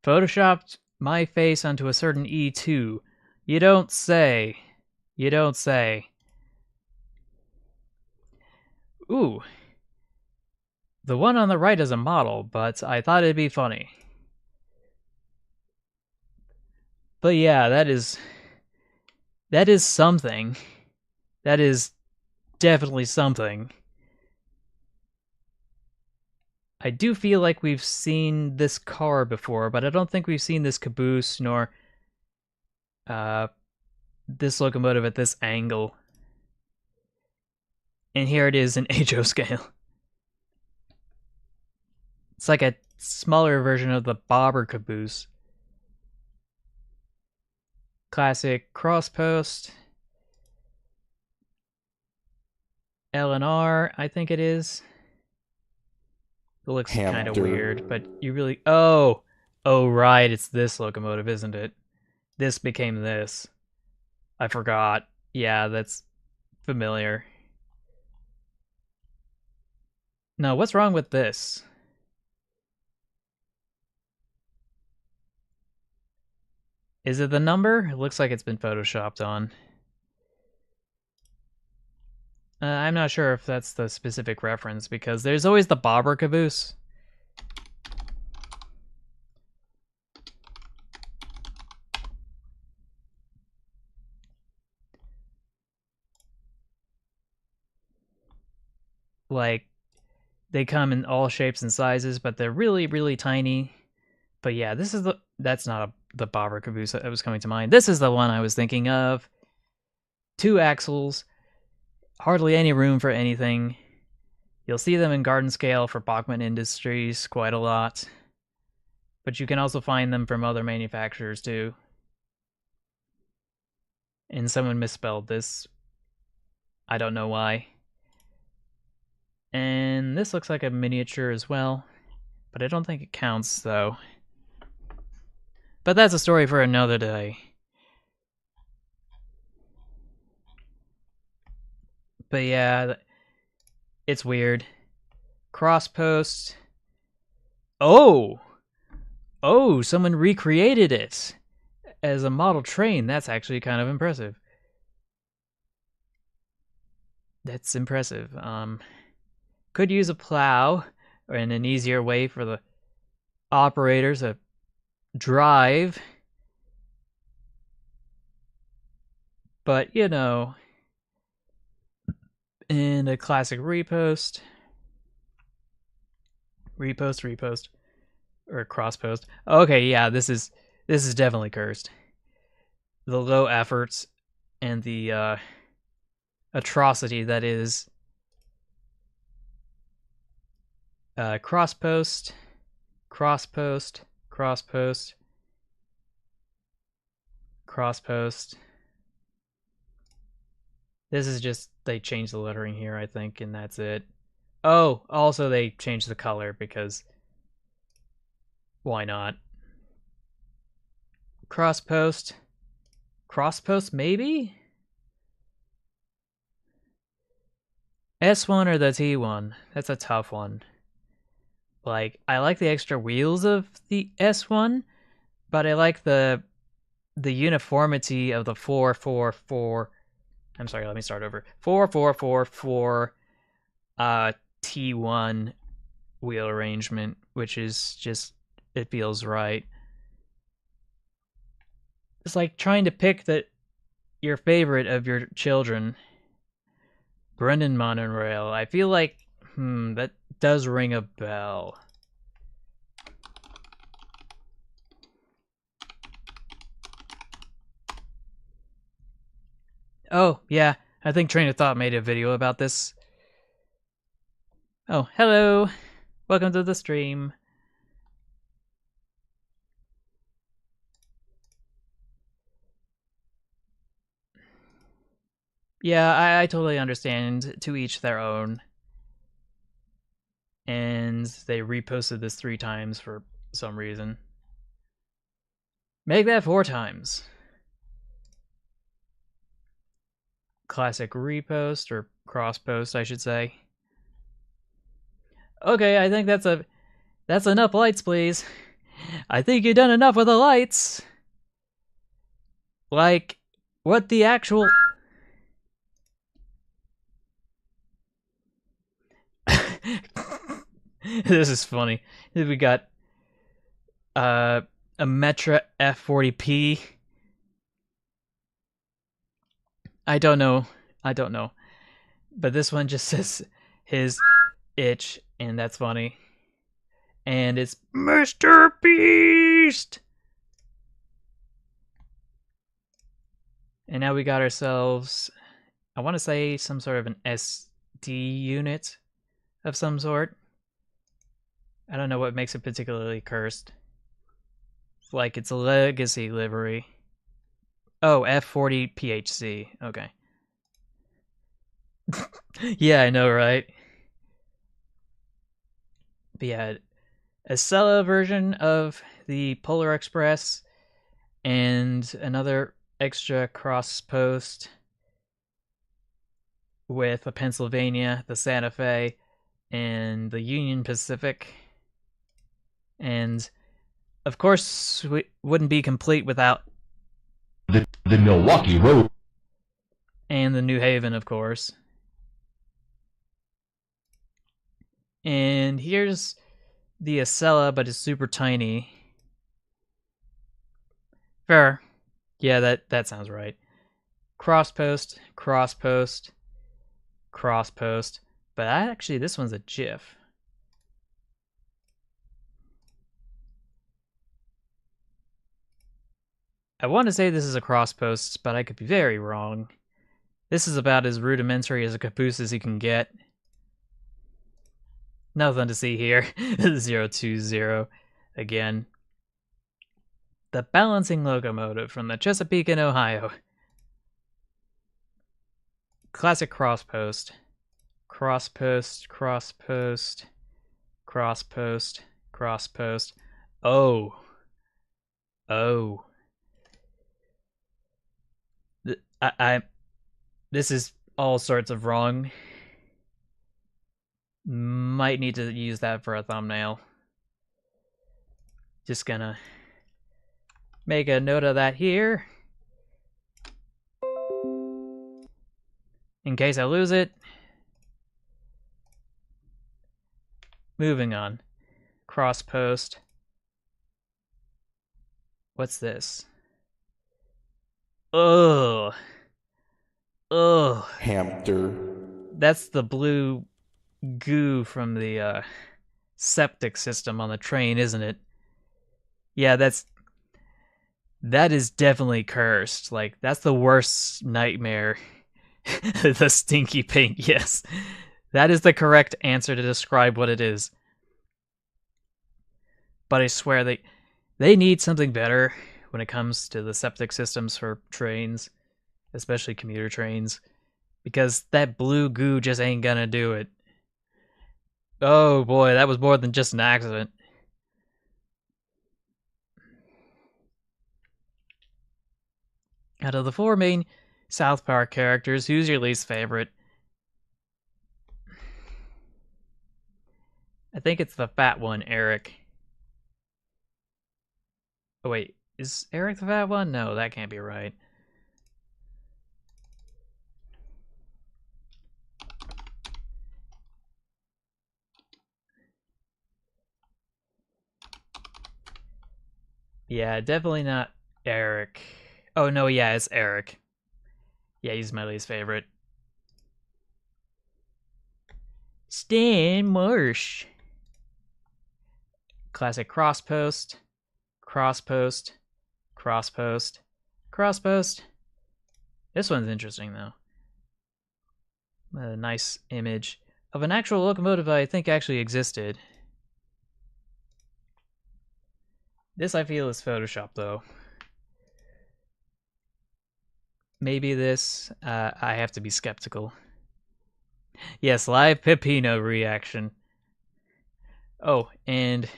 Photoshopped my face onto a certain E2. You don't say. You don't say. Ooh. The one on the right is a model, but I thought it'd be funny. But yeah, that is something. That is definitely something. I do feel like we've seen this car before, but I don't think we've seen this caboose nor this locomotive at this angle. And here it is in HO scale. It's like a smaller version of the bobber caboose. Classic cross post. L&R, I think it is. It looks kind of weird, but you really... Oh! Oh, right, it's this locomotive, isn't it? This became this. I forgot. Yeah, that's familiar. No, what's wrong with this? Is it the number? It looks like it's been photoshopped on. I'm not sure if that's the specific reference, because there's always the bobber caboose. Like, they come in all shapes and sizes, but they're really, really tiny. But yeah, this is that's not the bobber caboose that was coming to mind. This is the one I was thinking of. 2 axles, hardly any room for anything. You'll see them in garden scale for Bachmann Industries quite a lot, but you can also find them from other manufacturers too. And someone misspelled this. I don't know why. And this looks like a miniature as well, but I don't think it counts though. But that's a story for another day. But yeah, it's weird. Cross post. Oh! Oh, someone recreated it as a model train. That's actually kind of impressive. That's impressive. Could use a plow and an easier way for the operators to drive. But, you know, and a classic repost. Repost. Or cross post. Okay, yeah, this is definitely cursed. The low efforts and the atrocity that is cross post. This is just, they changed the lettering here, I think, and that's it. Oh, also they changed the color because why not? Cross post maybe? S1 or the T1? That's a tough one. Like, I like the extra wheels of the S1, but I like the uniformity of the 444. I'm sorry, let me start over. 4444 T1 wheel arrangement, which is just, it feels right. It's like trying to pick your favorite of your children. Brendan Monorail. I feel like, that does ring a bell. Oh, yeah, I think Train of Thought made a video about this. Oh, hello. Welcome to the stream. Yeah, I totally understand. To each their own. And they reposted this 3 times for some reason. Make that 4 times. Classic repost, or cross post, I should say. Okay, I think that's enough lights, please. I think you've done enough with the lights. Like, what the actual... This is funny. We got a Metra F40P. I don't know. But this one just says his itch, and that's funny. And it's Mr. Beast! And now we got ourselves, I want to say, some sort of an SD unit of some sort. I don't know what makes it particularly cursed. Like, it's a legacy livery. Oh, F40 PHC. Okay. Yeah, I know, right? But yeah, a Acela version of the Polar Express and another extra cross post with a Pennsylvania, the Santa Fe, and the Union Pacific. And of course, we wouldn't be complete without the Milwaukee Road and the New Haven, of course. And here's the Acela, but it's super tiny. Fair. Yeah, that sounds right. Cross post. But actually, this one's a GIF. I want to say this is a cross post, but I could be very wrong. This is about as rudimentary as a caboose as you can get. Nothing to see here. 020 again. The balancing locomotive from the Chesapeake in Ohio. Classic crosspost. Crosspost, crosspost, crosspost, crosspost. Oh. Oh. This is all sorts of wrong. Might need to use that for a thumbnail. Just gonna make a note of that here. In case I lose it. Moving on. Crosspost. What's this? Ugh. Ugh. Hamster. That's the blue goo from the septic system on the train, isn't it? Yeah, that is definitely cursed. Like, that's the worst nightmare. The stinky pink, yes. That is the correct answer to describe what it is. But I swear they need something better when it comes to the septic systems for trains, especially commuter trains, because that blue goo just ain't gonna do it. Oh boy, that was more than just an accident. Out of the 4 main South Park characters, who's your least favorite? I think it's the fat one, Eric. Oh wait, is Eric the fat one? No, that can't be right. Yeah, definitely not Eric. Oh no, yeah, it's Eric. Yeah, he's my least favorite. Stan Marsh. Classic crosspost, crosspost, crosspost, crosspost. This one's interesting though. A nice image of an actual locomotive I think actually existed. This I feel is Photoshop though. Maybe this, I have to be skeptical. Yes, live Pepino reaction. Oh, and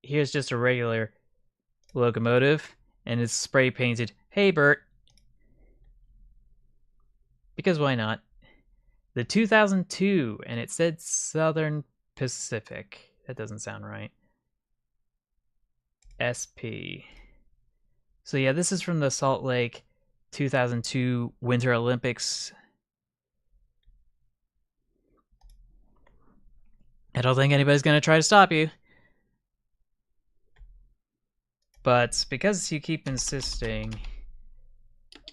here's just a regular locomotive, and it's spray painted, "Hey Bert." Because why not? The 2002, and it said Southern Pacific. That doesn't sound right. SP. So yeah, this is from the Salt Lake 2002 Winter Olympics. I don't think anybody's going to try to stop you. But because you keep insisting,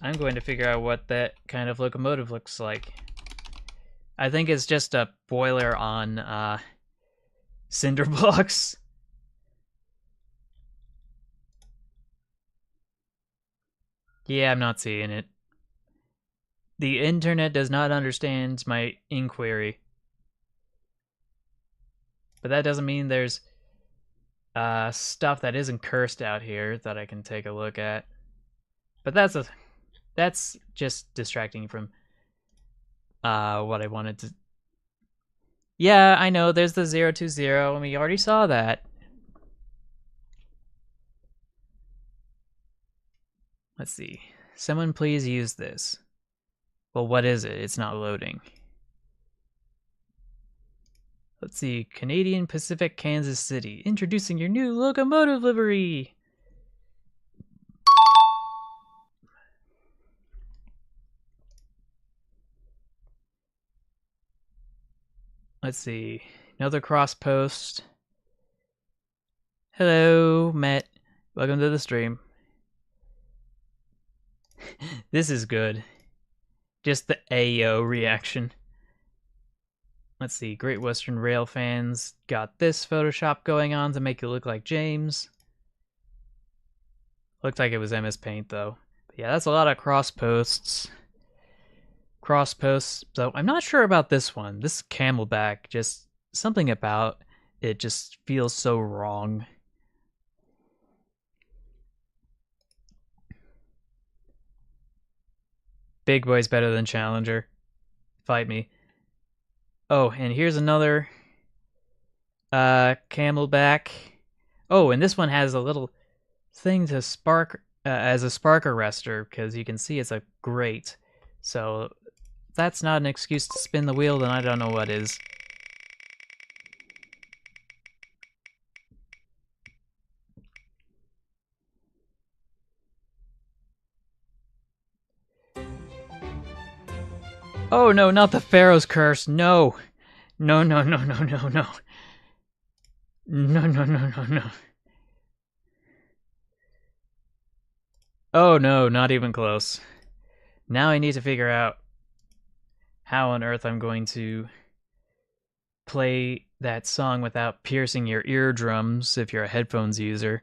I'm going to figure out what that kind of locomotive looks like. I think it's just a boiler on cinder blocks. Yeah, I'm not seeing it. The internet does not understand my inquiry. But that doesn't mean there's stuff that isn't cursed out here that I can take a look at. But that's just distracting from what I wanted to. Yeah, I know, there's the 020, and we already saw that. Let's see. Someone please use this. Well, what is it? It's not loading. Let's see. Canadian Pacific, Kansas City. Introducing your new locomotive livery. Let's see. Another cross post. Hello, Matt. Welcome to the stream. This is good. Just the Ayo reaction. Let's see. Great Western Rail fans got this Photoshop going on to make it look like James. Looked like it was MS Paint though. But yeah, that's a lot of cross posts. Cross posts. So I'm not sure about this one. This Camelback just something about it just feels so wrong. Big boy's better than Challenger. Fight me. Oh, and here's another Camelback. Oh, and this one has a little thing to spark as a spark arrestor because you can see it's a grate. So if that's not an excuse to spin the wheel, then I don't know what is. Oh no, not the Pharaoh's Curse. No. No, no, no, no, no, no. No, no, no, no, no. Oh no, not even close. Now I need to figure out how on earth I'm going to play that song without piercing your eardrums if you're a headphones user.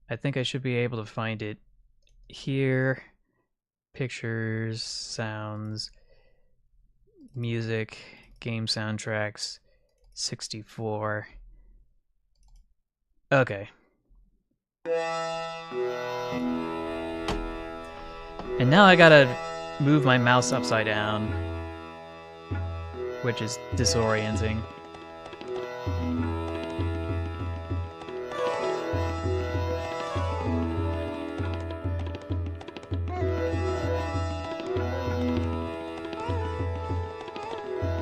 I think I should be able to find it here. Pictures, sounds, music, game soundtracks, 64. Okay. And now I gotta move my mouse upside down, which is disorienting.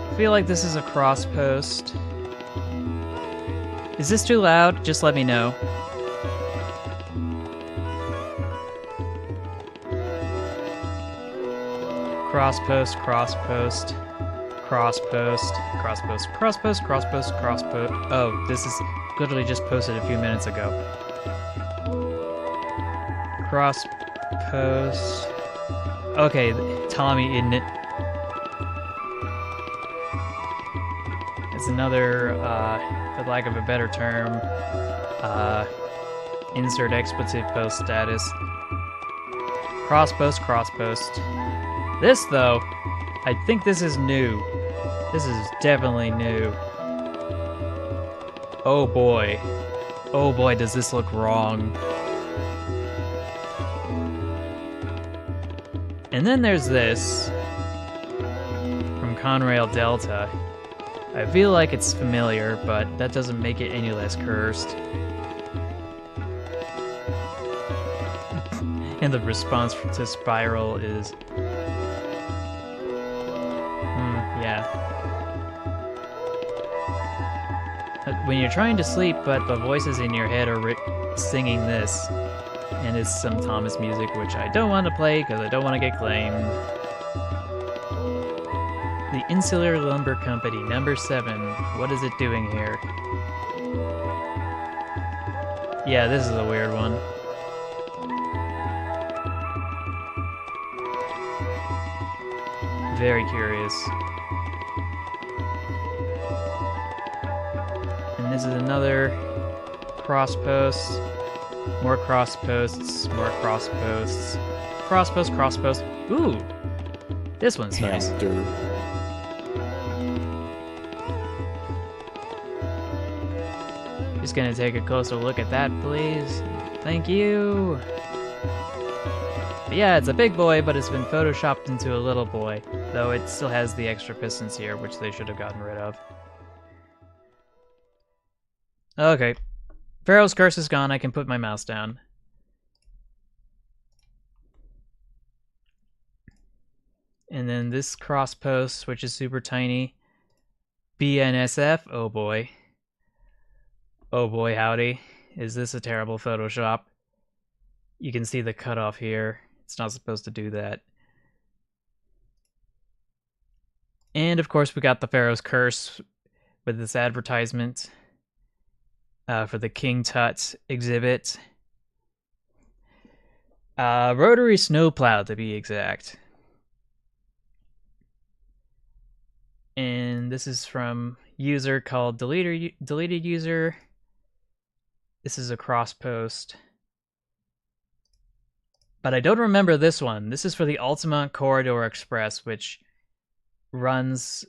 I feel like this is a cross post. Is this too loud? Just let me know. Cross post, cross post, cross post, cross post, cross post, cross post, cross post. Oh, this is literally just posted a few minutes ago. Cross post. Okay, Tommy, isn't it? It's another, for lack of a better term, insert expletive post status. Cross post, cross post. This, though, I think this is new. This is definitely new. Oh boy. Oh boy, does this look wrong. And then there's this from Conrail Delta. I feel like it's familiar, but that doesn't make it any less cursed. And the response to Spiral is... yeah. When you're trying to sleep, but the voices in your head are singing this, and it's some Thomas music, which I don't want to play because I don't want to get claimed. The Insular Lumber Company, number 7. What is it doing here? Yeah, this is a weird one. Very curious. And this is another cross post. More cross posts, more cross posts. Cross post, cross post. Ooh! This one's nice. Just gonna take a closer look at that, please. Thank you! But yeah, it's a big boy, but it's been photoshopped into a little boy. Though it still has the extra pistons here, which they should have gotten rid of. Okay. Pharaoh's Curse is gone, I can put my mouse down. And then this cross post, which is super tiny. BNSF, oh boy. Oh boy, howdy. Is this a terrible Photoshop? You can see the cutoff here. It's not supposed to do that. And of course we got the Pharaoh's Curse with this advertisement for the King Tut exhibit. Rotary snowplow to be exact. And this is from user called deleted user. This is a cross post. But I don't remember this one. This is for the Altamont Corridor Express, which runs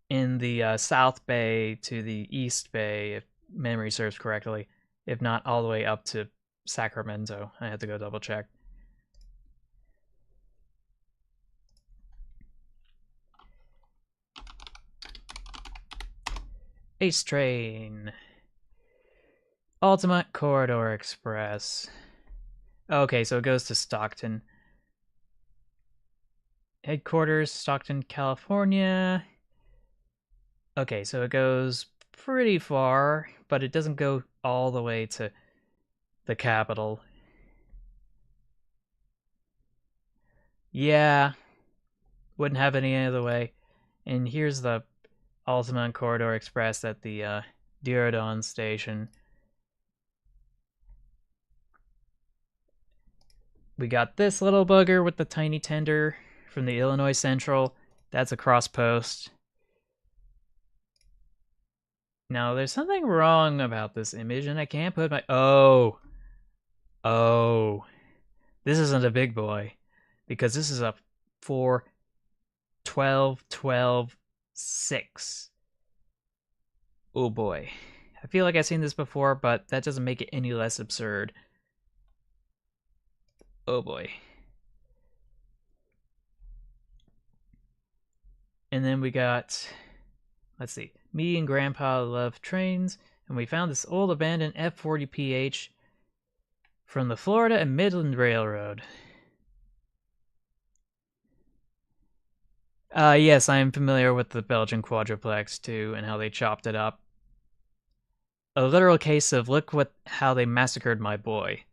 in the South Bay to the East Bay, if memory serves correctly. If not, all the way up to Sacramento. I had to go double check. Ace Train. Altamont Corridor Express. Okay, so it goes to Stockton. Headquarters, Stockton, California. Okay, so it goes pretty far, but it doesn't go all the way to the capital. Yeah, wouldn't have it any other way. And here's the Altamont Corridor Express at the Diridon station. We got this little bugger with the tiny tender from the Illinois Central. That's a cross post. Now, there's something wrong about this image, and I can't put my... Oh. This isn't a big boy, because this is a 4, 12, 12, 6. Oh boy. I feel like I've seen this before, but that doesn't make it any less absurd. Oh boy. And then we got, let's see, me and Grandpa love trains, and we found this old abandoned F40PH from the Florida and Midland Railroad. Yes, I am familiar with the Belgian quadruplex too, and how they chopped it up. A literal case of look how they massacred my boy.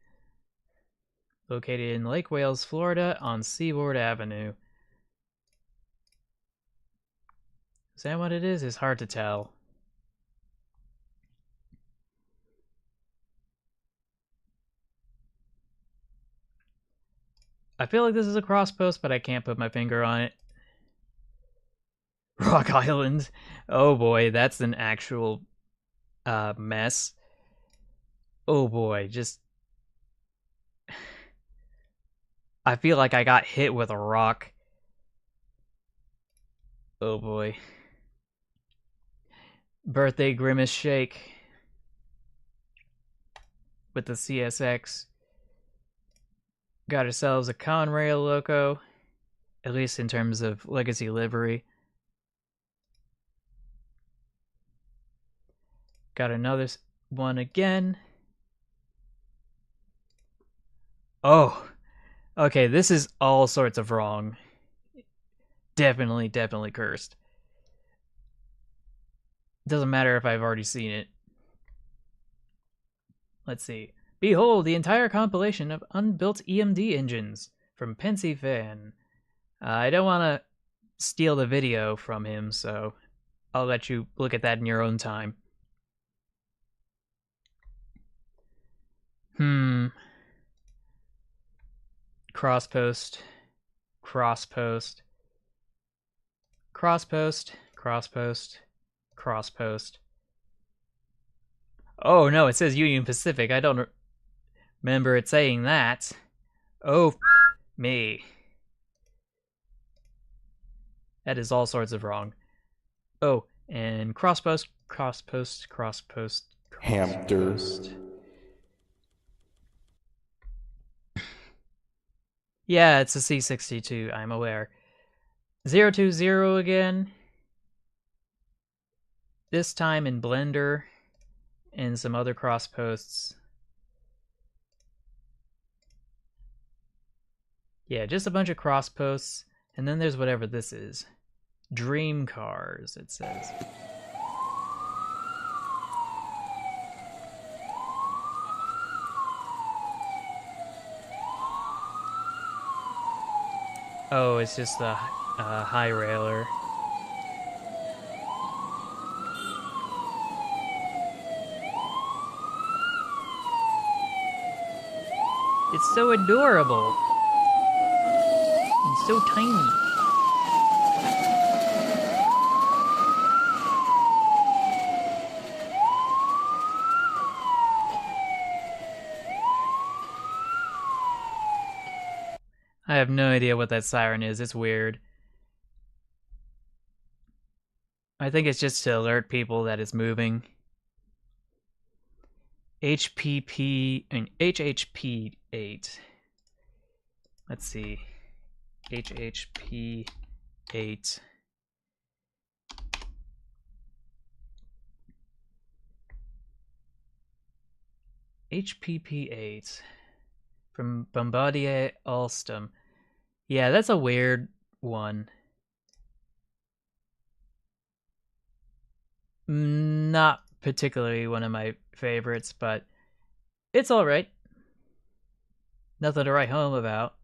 Located in Lake Wales, Florida, on Seaboard Avenue. Is that what it is? It's hard to tell. I feel like this is a cross post, but I can't put my finger on it. Rock Island. Oh boy, that's an actual mess. Oh boy, just... I feel like I got hit with a rock. Oh boy. Birthday Grimace Shake. With the CSX. Got ourselves a Conrail Loco. At least in terms of legacy livery. Got another one again. Oh. Okay, this is all sorts of wrong. Definitely cursed. Doesn't matter if I've already seen it. Let's see. Behold, the entire compilation of unbuilt EMD engines from Pensy Fan. I don't want to steal the video from him, so I'll let you look at that in your own time. Crosspost. Crosspost. Crosspost. Crosspost. Crosspost. Oh no, it says Union Pacific. I don't remember it saying that. Oh, me. That is all sorts of wrong. Oh, and crosspost, crosspost, crosspost, crosspost. Yeah, it's a C62, I'm aware. 020 again. This time in Blender and some other crossposts. Yeah, just a bunch of crossposts. And then there's whatever this is. Dream Cars, it says. Oh, it's just a high railer. It's so adorable. And so tiny. I have no idea what that siren is. It's weird. I think it's just to alert people that it's moving. HPP and HHP8. Let's see. HHP8. HPP8 from Bombardier Alstom. Yeah, that's a weird one. Not particularly one of my favorites, but it's all right. Nothing to write home about.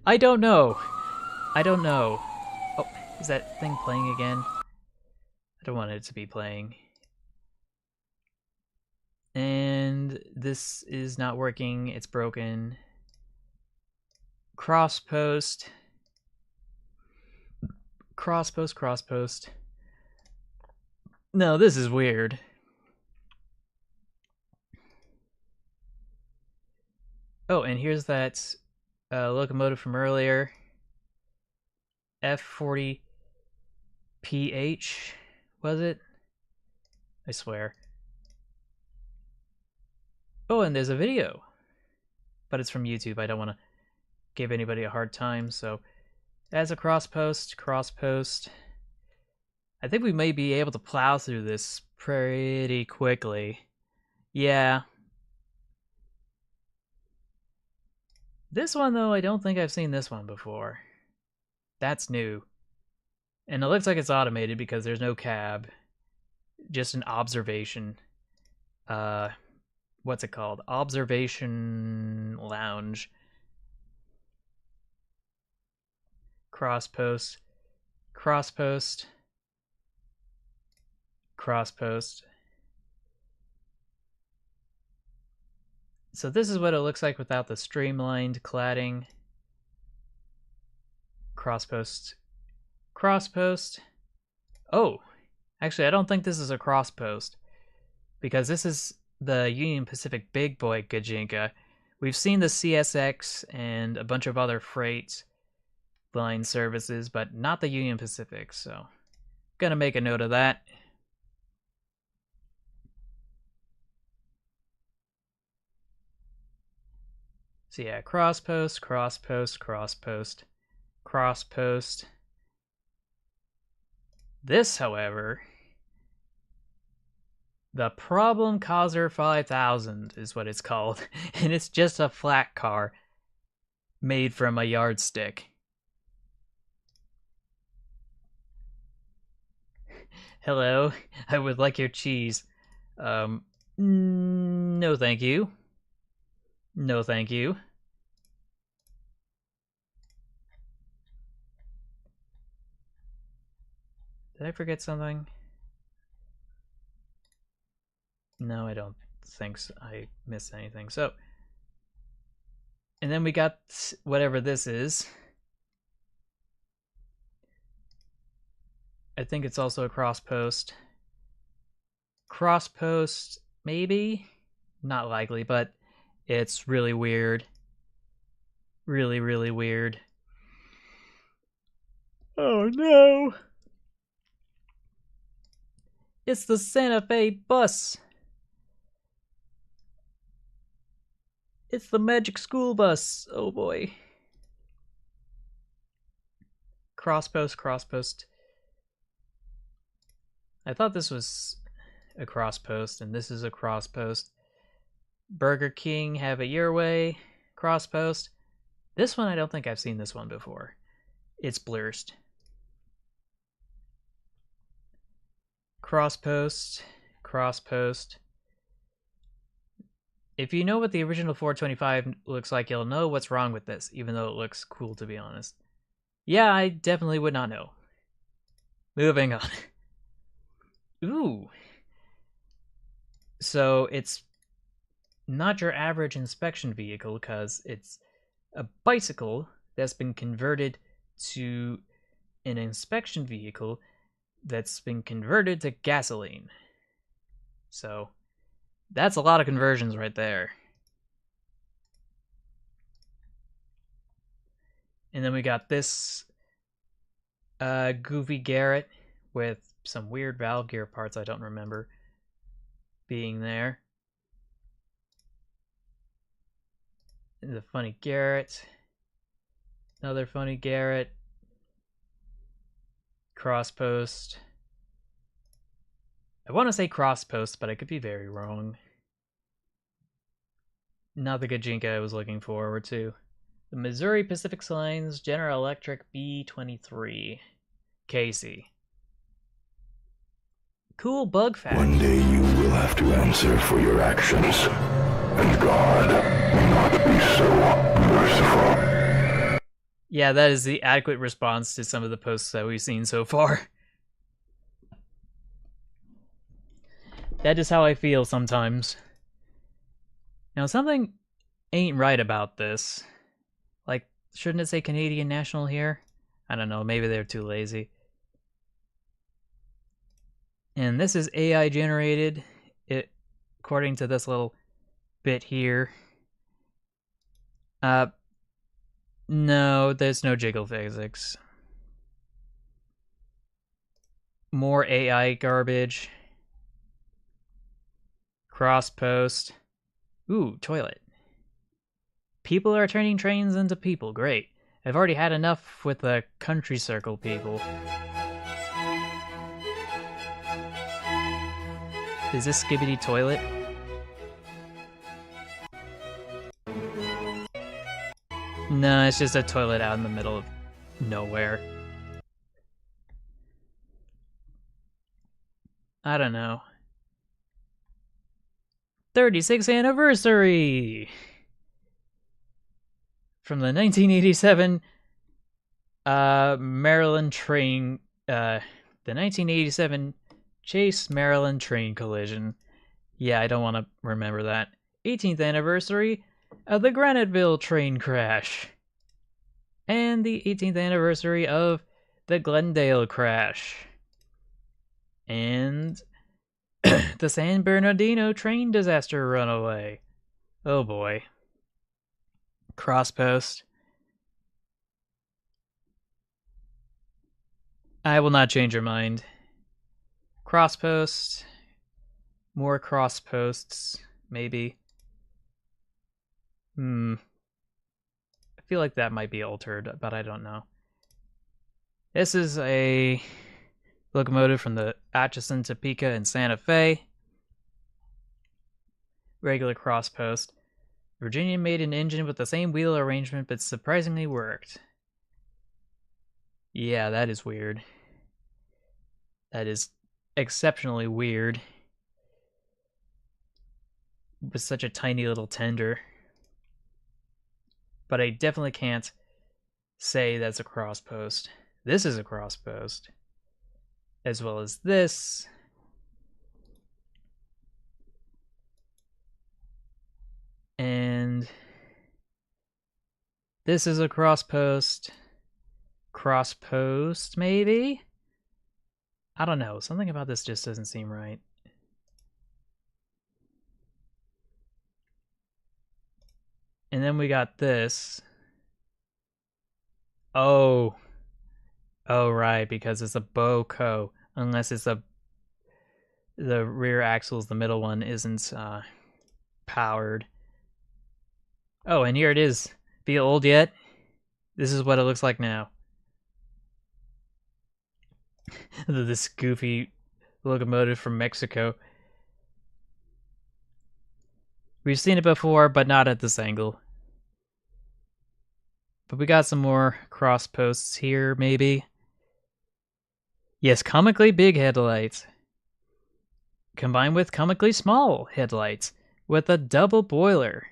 I don't know. I don't know. Oh, is that thing playing again? I don't want it to be playing. And this is not working. It's broken. Cross post. Cross post, cross post. No, this is weird. Oh, and here's that locomotive from earlier. F40PH, was it? I swear. Oh, and there's a video. But it's from YouTube. I don't want to give anybody a hard time, so as a cross post, cross post. I think we may be able to plow through this pretty quickly. Yeah. This one, though, I don't think I've seen this one before. That's new. And it looks like it's automated because there's no cab. Just an observation. What's it called? Observation lounge. Cross post. Cross post. Cross post. So this is what it looks like without the streamlined cladding. Cross post. Cross post. Oh, actually, I don't think this is a cross post because this is the Union Pacific Big Boy Gajinka. We've seen the CSX and a bunch of other freight line services, but not the Union Pacific, so gonna make a note of that. So yeah, cross post, cross post, cross post, cross post. This, however, the Problem Causer 5000 is what it's called, and it's just a flat car made from a yardstick. Hello, I would like your cheese. No thank you. No thank you. Did I forget something? No, I don't think so. I missed anything. So, and then we got whatever this is. I think it's also a cross post. Cross post, maybe? Not likely, but it's really weird. Really, really weird. Oh no! It's the Santa Fe bus! It's the Magic School Bus! Oh boy. Cross post, cross post. I thought this was a cross post, and this is a cross post. Burger King, have it your way. Cross post. This one, I don't think I've seen this one before. It's blurst. Cross post. Cross post. If you know what the original 425 looks like, you'll know what's wrong with this, even though it looks cool, to be honest. Yeah, I definitely would not know. Moving on. Ooh. So it's not your average inspection vehicle because it's a bicycle that's been converted to an inspection vehicle that's been converted to gasoline. So That's a lot of conversions right there. And then we got this goofy Garrett with some weird valve gear parts I don't remember being there. And the funny Garrett. Another funny Garrett. Cross post. I want to say cross post, but I could be very wrong. Not the Gajinka I was looking forward to. The Missouri Pacific Lines General Electric B-23. Casey. Cool bug fact. One day you will have to answer for your actions, and God will not be so merciful. Yeah, that is the adequate response to some of the posts that we've seen so far. That is how I feel sometimes. Now, something ain't right about this. Like, shouldn't it say Canadian National here? I don't know, maybe they're too lazy. And this is AI generated, according to this little bit here. No, there's no jiggle physics. More AI garbage. Cross post. Ooh, toilet. People are turning trains into people. Great. I've already had enough with the country circle people. Is this Skibbity Toilet? No, it's just a toilet out in the middle of nowhere. I don't know. 36th anniversary! From the 1987 Maryland train, the 1987 Chase Maryland train collision. Yeah, I don't want to remember that. 18th anniversary of the Graniteville train crash. And the 18th anniversary of the Glendale crash. And the San Bernardino train disaster runaway. Oh boy. Crosspost. I will not change your mind. Crosspost. More crossposts, maybe. I feel like that might be altered, but I don't know. This is a locomotive from the Atchison, Topeka, and Santa Fe. Regular crosspost. Virginia made an engine with the same wheel arrangement, but surprisingly worked. Yeah, that is weird. That is exceptionally weird. With such a tiny little tender. But I definitely can't say that's a crosspost. This is a crosspost. As well as this. And this is a crosspost. Crosspost, maybe? I don't know. Something about this just doesn't seem right. And then we got this. Oh. Oh, right, because it's a BOCO. Unless it's the rear axles, the middle one isn't powered. Oh, and here it is. Feel old yet? This is what it looks like now. This goofy locomotive from Mexico. We've seen it before, but not at this angle. But we got some more cross posts here, maybe. Yes, comically big headlights. Combined with comically small headlights. With a double boiler.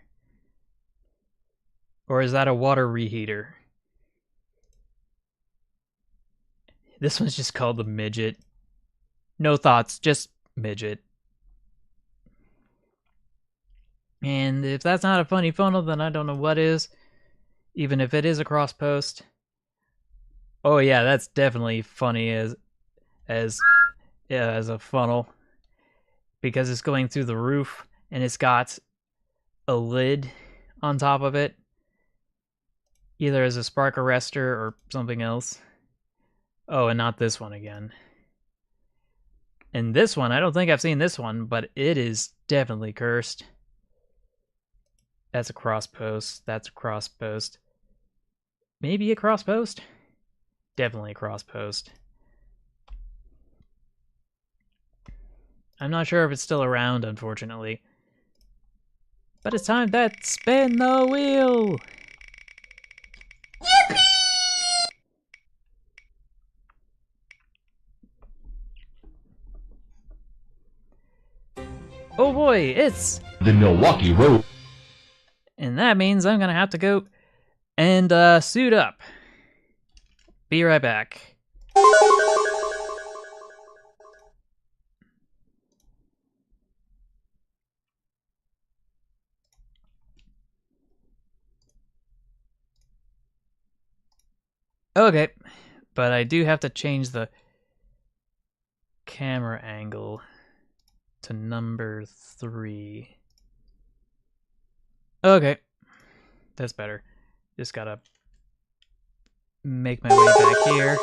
Or is that a water reheater? This one's just called the Midget. No thoughts, just Midget. And if that's not a funny funnel, then I don't know what is. Even if it is a cross post. Oh yeah, that's definitely funny as a funnel. Because it's going through the roof and it's got a lid on top of it, either as a spark arrestor or something else. Oh, and not this one again. And this one, I don't think I've seen this one, but it is definitely cursed. That's a cross post. That's a cross post. Maybe a cross post? Definitely a cross post. I'm not sure if it's still around, unfortunately. But it's time to spin the wheel! Oh boy, it's The Milwaukee Road. and that means I'm gonna have to go and suit up. Be right back. Okay, but I do have to change the camera angle to number 3. Okay, that's better. Just gotta make my way back here.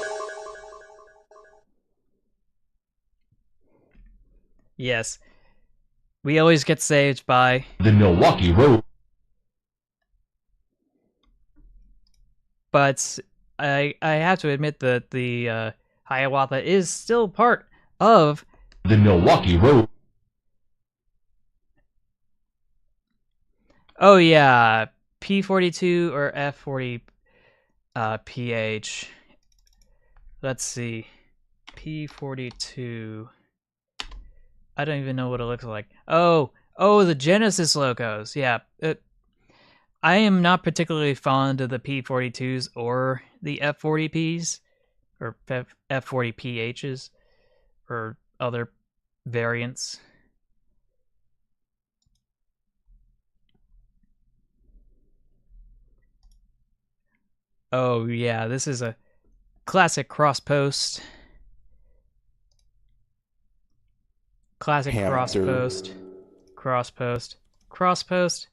Yes, we always get saved by The Milwaukee Road. but I have to admit that the Hiawatha is still part of The Milwaukee Road. oh yeah, P42 or F40 PH. Let's see. P42. I don't even know what it looks like. Oh, the Genesis logos. Yeah. I am not particularly fond of the P42s or the F40Ps or F40PHs or other variants. Oh yeah, this is a classic cross post. Classic cross post. Cross post. Cross post.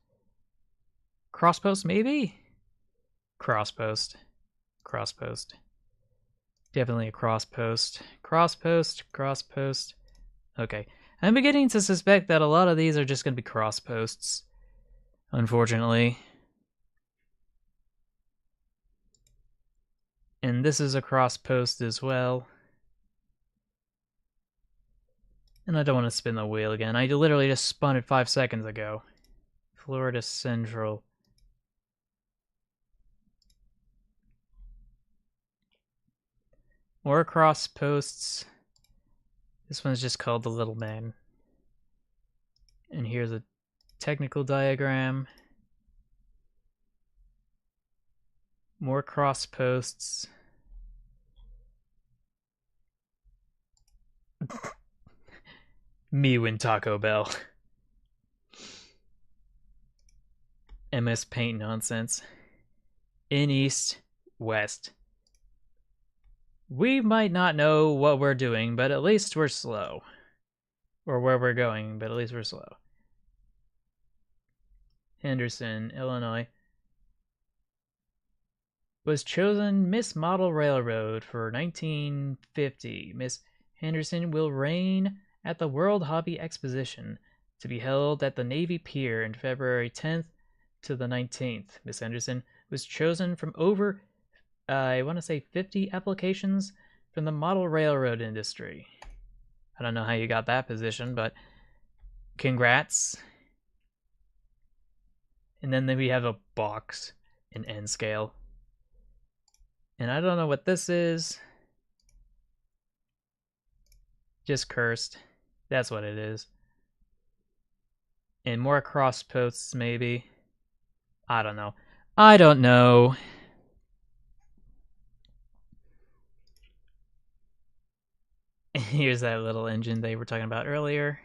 Cross post maybe? Cross post. Cross post. Definitely a cross post. Cross post. Cross post. Okay. I'm beginning to suspect that a lot of these are just going to be cross posts. Unfortunately. And this is a cross post as well. And I don't want to spin the wheel again. I literally just spun it 5 seconds ago. Florida Central. More cross posts. This one's just called the Little Man. And here's a technical diagram. More cross posts. Me win Taco Bell. MS Paint nonsense. In East, West. We might not know what we're doing, but at least we're slow. Or where we're going, but at least we're slow. Henderson, Illinois. Was chosen Miss Model Railroad for 1950. Miss Henderson will reign at the World Hobby Exposition to be held at the Navy Pier in February 10th to the 19th. Miss Henderson was chosen from over, I want to say 50 applications from the model railroad industry. I don't know how you got that position, but congrats. And then we have a box in N scale. And I don't know what this is. Just cursed. That's what it is. And more cross posts, maybe. I don't know. I don't know. Here's that little engine they were talking about earlier.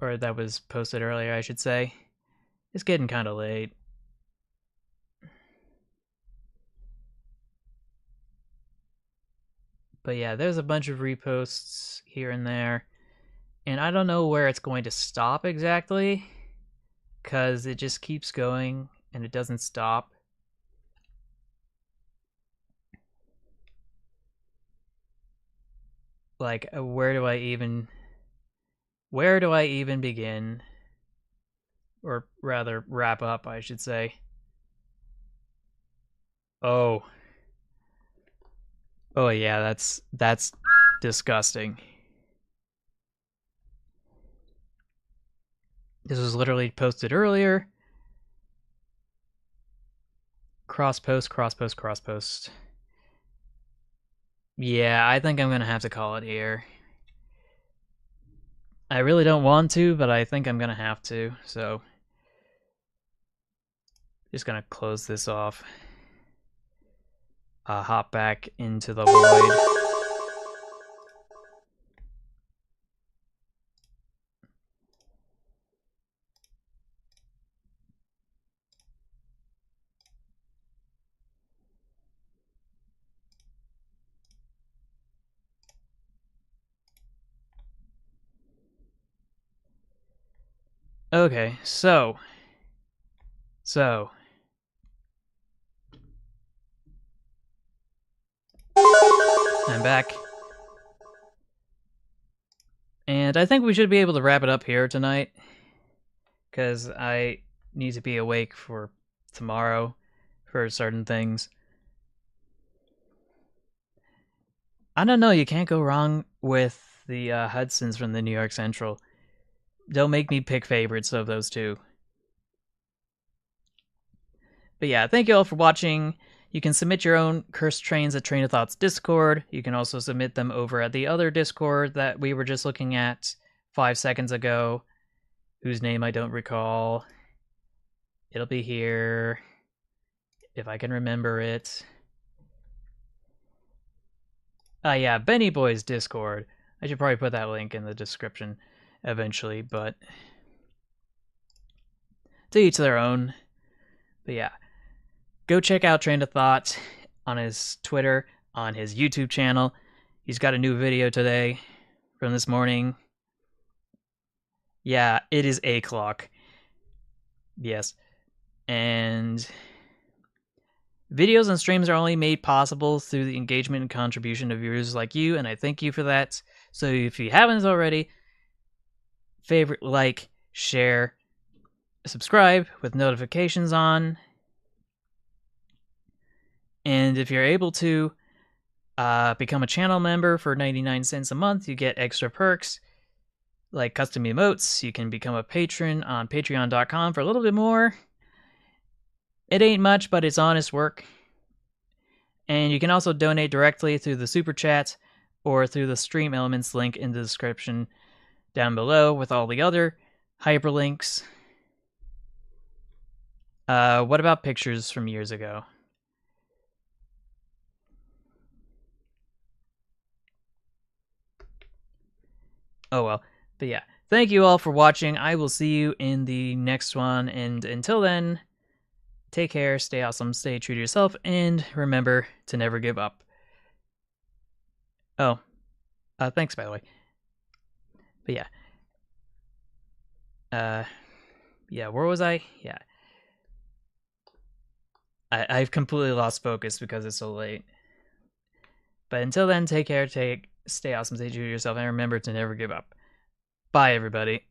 Or that was posted earlier, I should say. It's getting kind of late. But yeah, there's a bunch of reposts here and there. And I don't know where it's going to stop exactly, because it just keeps going and it doesn't stop. Like, where do I even begin? Or rather, wrap up, I should say. Oh. Oh yeah, that's disgusting. This was literally posted earlier. Cross post, cross post, cross post. Yeah, I think I'm gonna have to call it here. I really don't want to, but I think I'm gonna have to, so just gonna close this off. Hop back into the void. Okay, so I'm back. And I think we should be able to wrap it up here tonight, because I need to be awake for tomorrow for certain things. I don't know, you can't go wrong with the Hudsons from the New York Central. Don't make me pick favorites of those two. But yeah, thank you all for watching. You can submit your own cursed trains at Train of Thoughts Discord. You can also submit them over at the other Discord that we were just looking at 5 seconds ago, whose name I don't recall. It'll be here if I can remember it. Yeah, Benny Boy's Discord. I should probably put that link in the description eventually, but to each their own. But yeah, go check out Train of Thought on his Twitter, on his YouTube channel. He's got a new video today from this morning. Yeah, it is a clock. Yes. And videos and streams are only made possible through the engagement and contribution of viewers like you, and I thank you for that. So if you haven't already, favorite, like, share, subscribe with notifications on. And if you're able to become a channel member for 99 cents a month, you get extra perks like custom emotes. You can become a patron on patreon.com for a little bit more. It ain't much, but it's honest work. And you can also donate directly through the super chat or through the stream elements link in the description down below with all the other hyperlinks. What about pictures from years ago? Oh well. But yeah, thank you all for watching. I will see you in the next one. And until then, take care, stay awesome, stay true to yourself, and remember to never give up. Oh, thanks, by the way. But yeah. Yeah, where was I? Yeah. I've completely lost focus because it's so late. But until then, take care, stay awesome, stay true to yourself, and remember to never give up. Bye, everybody.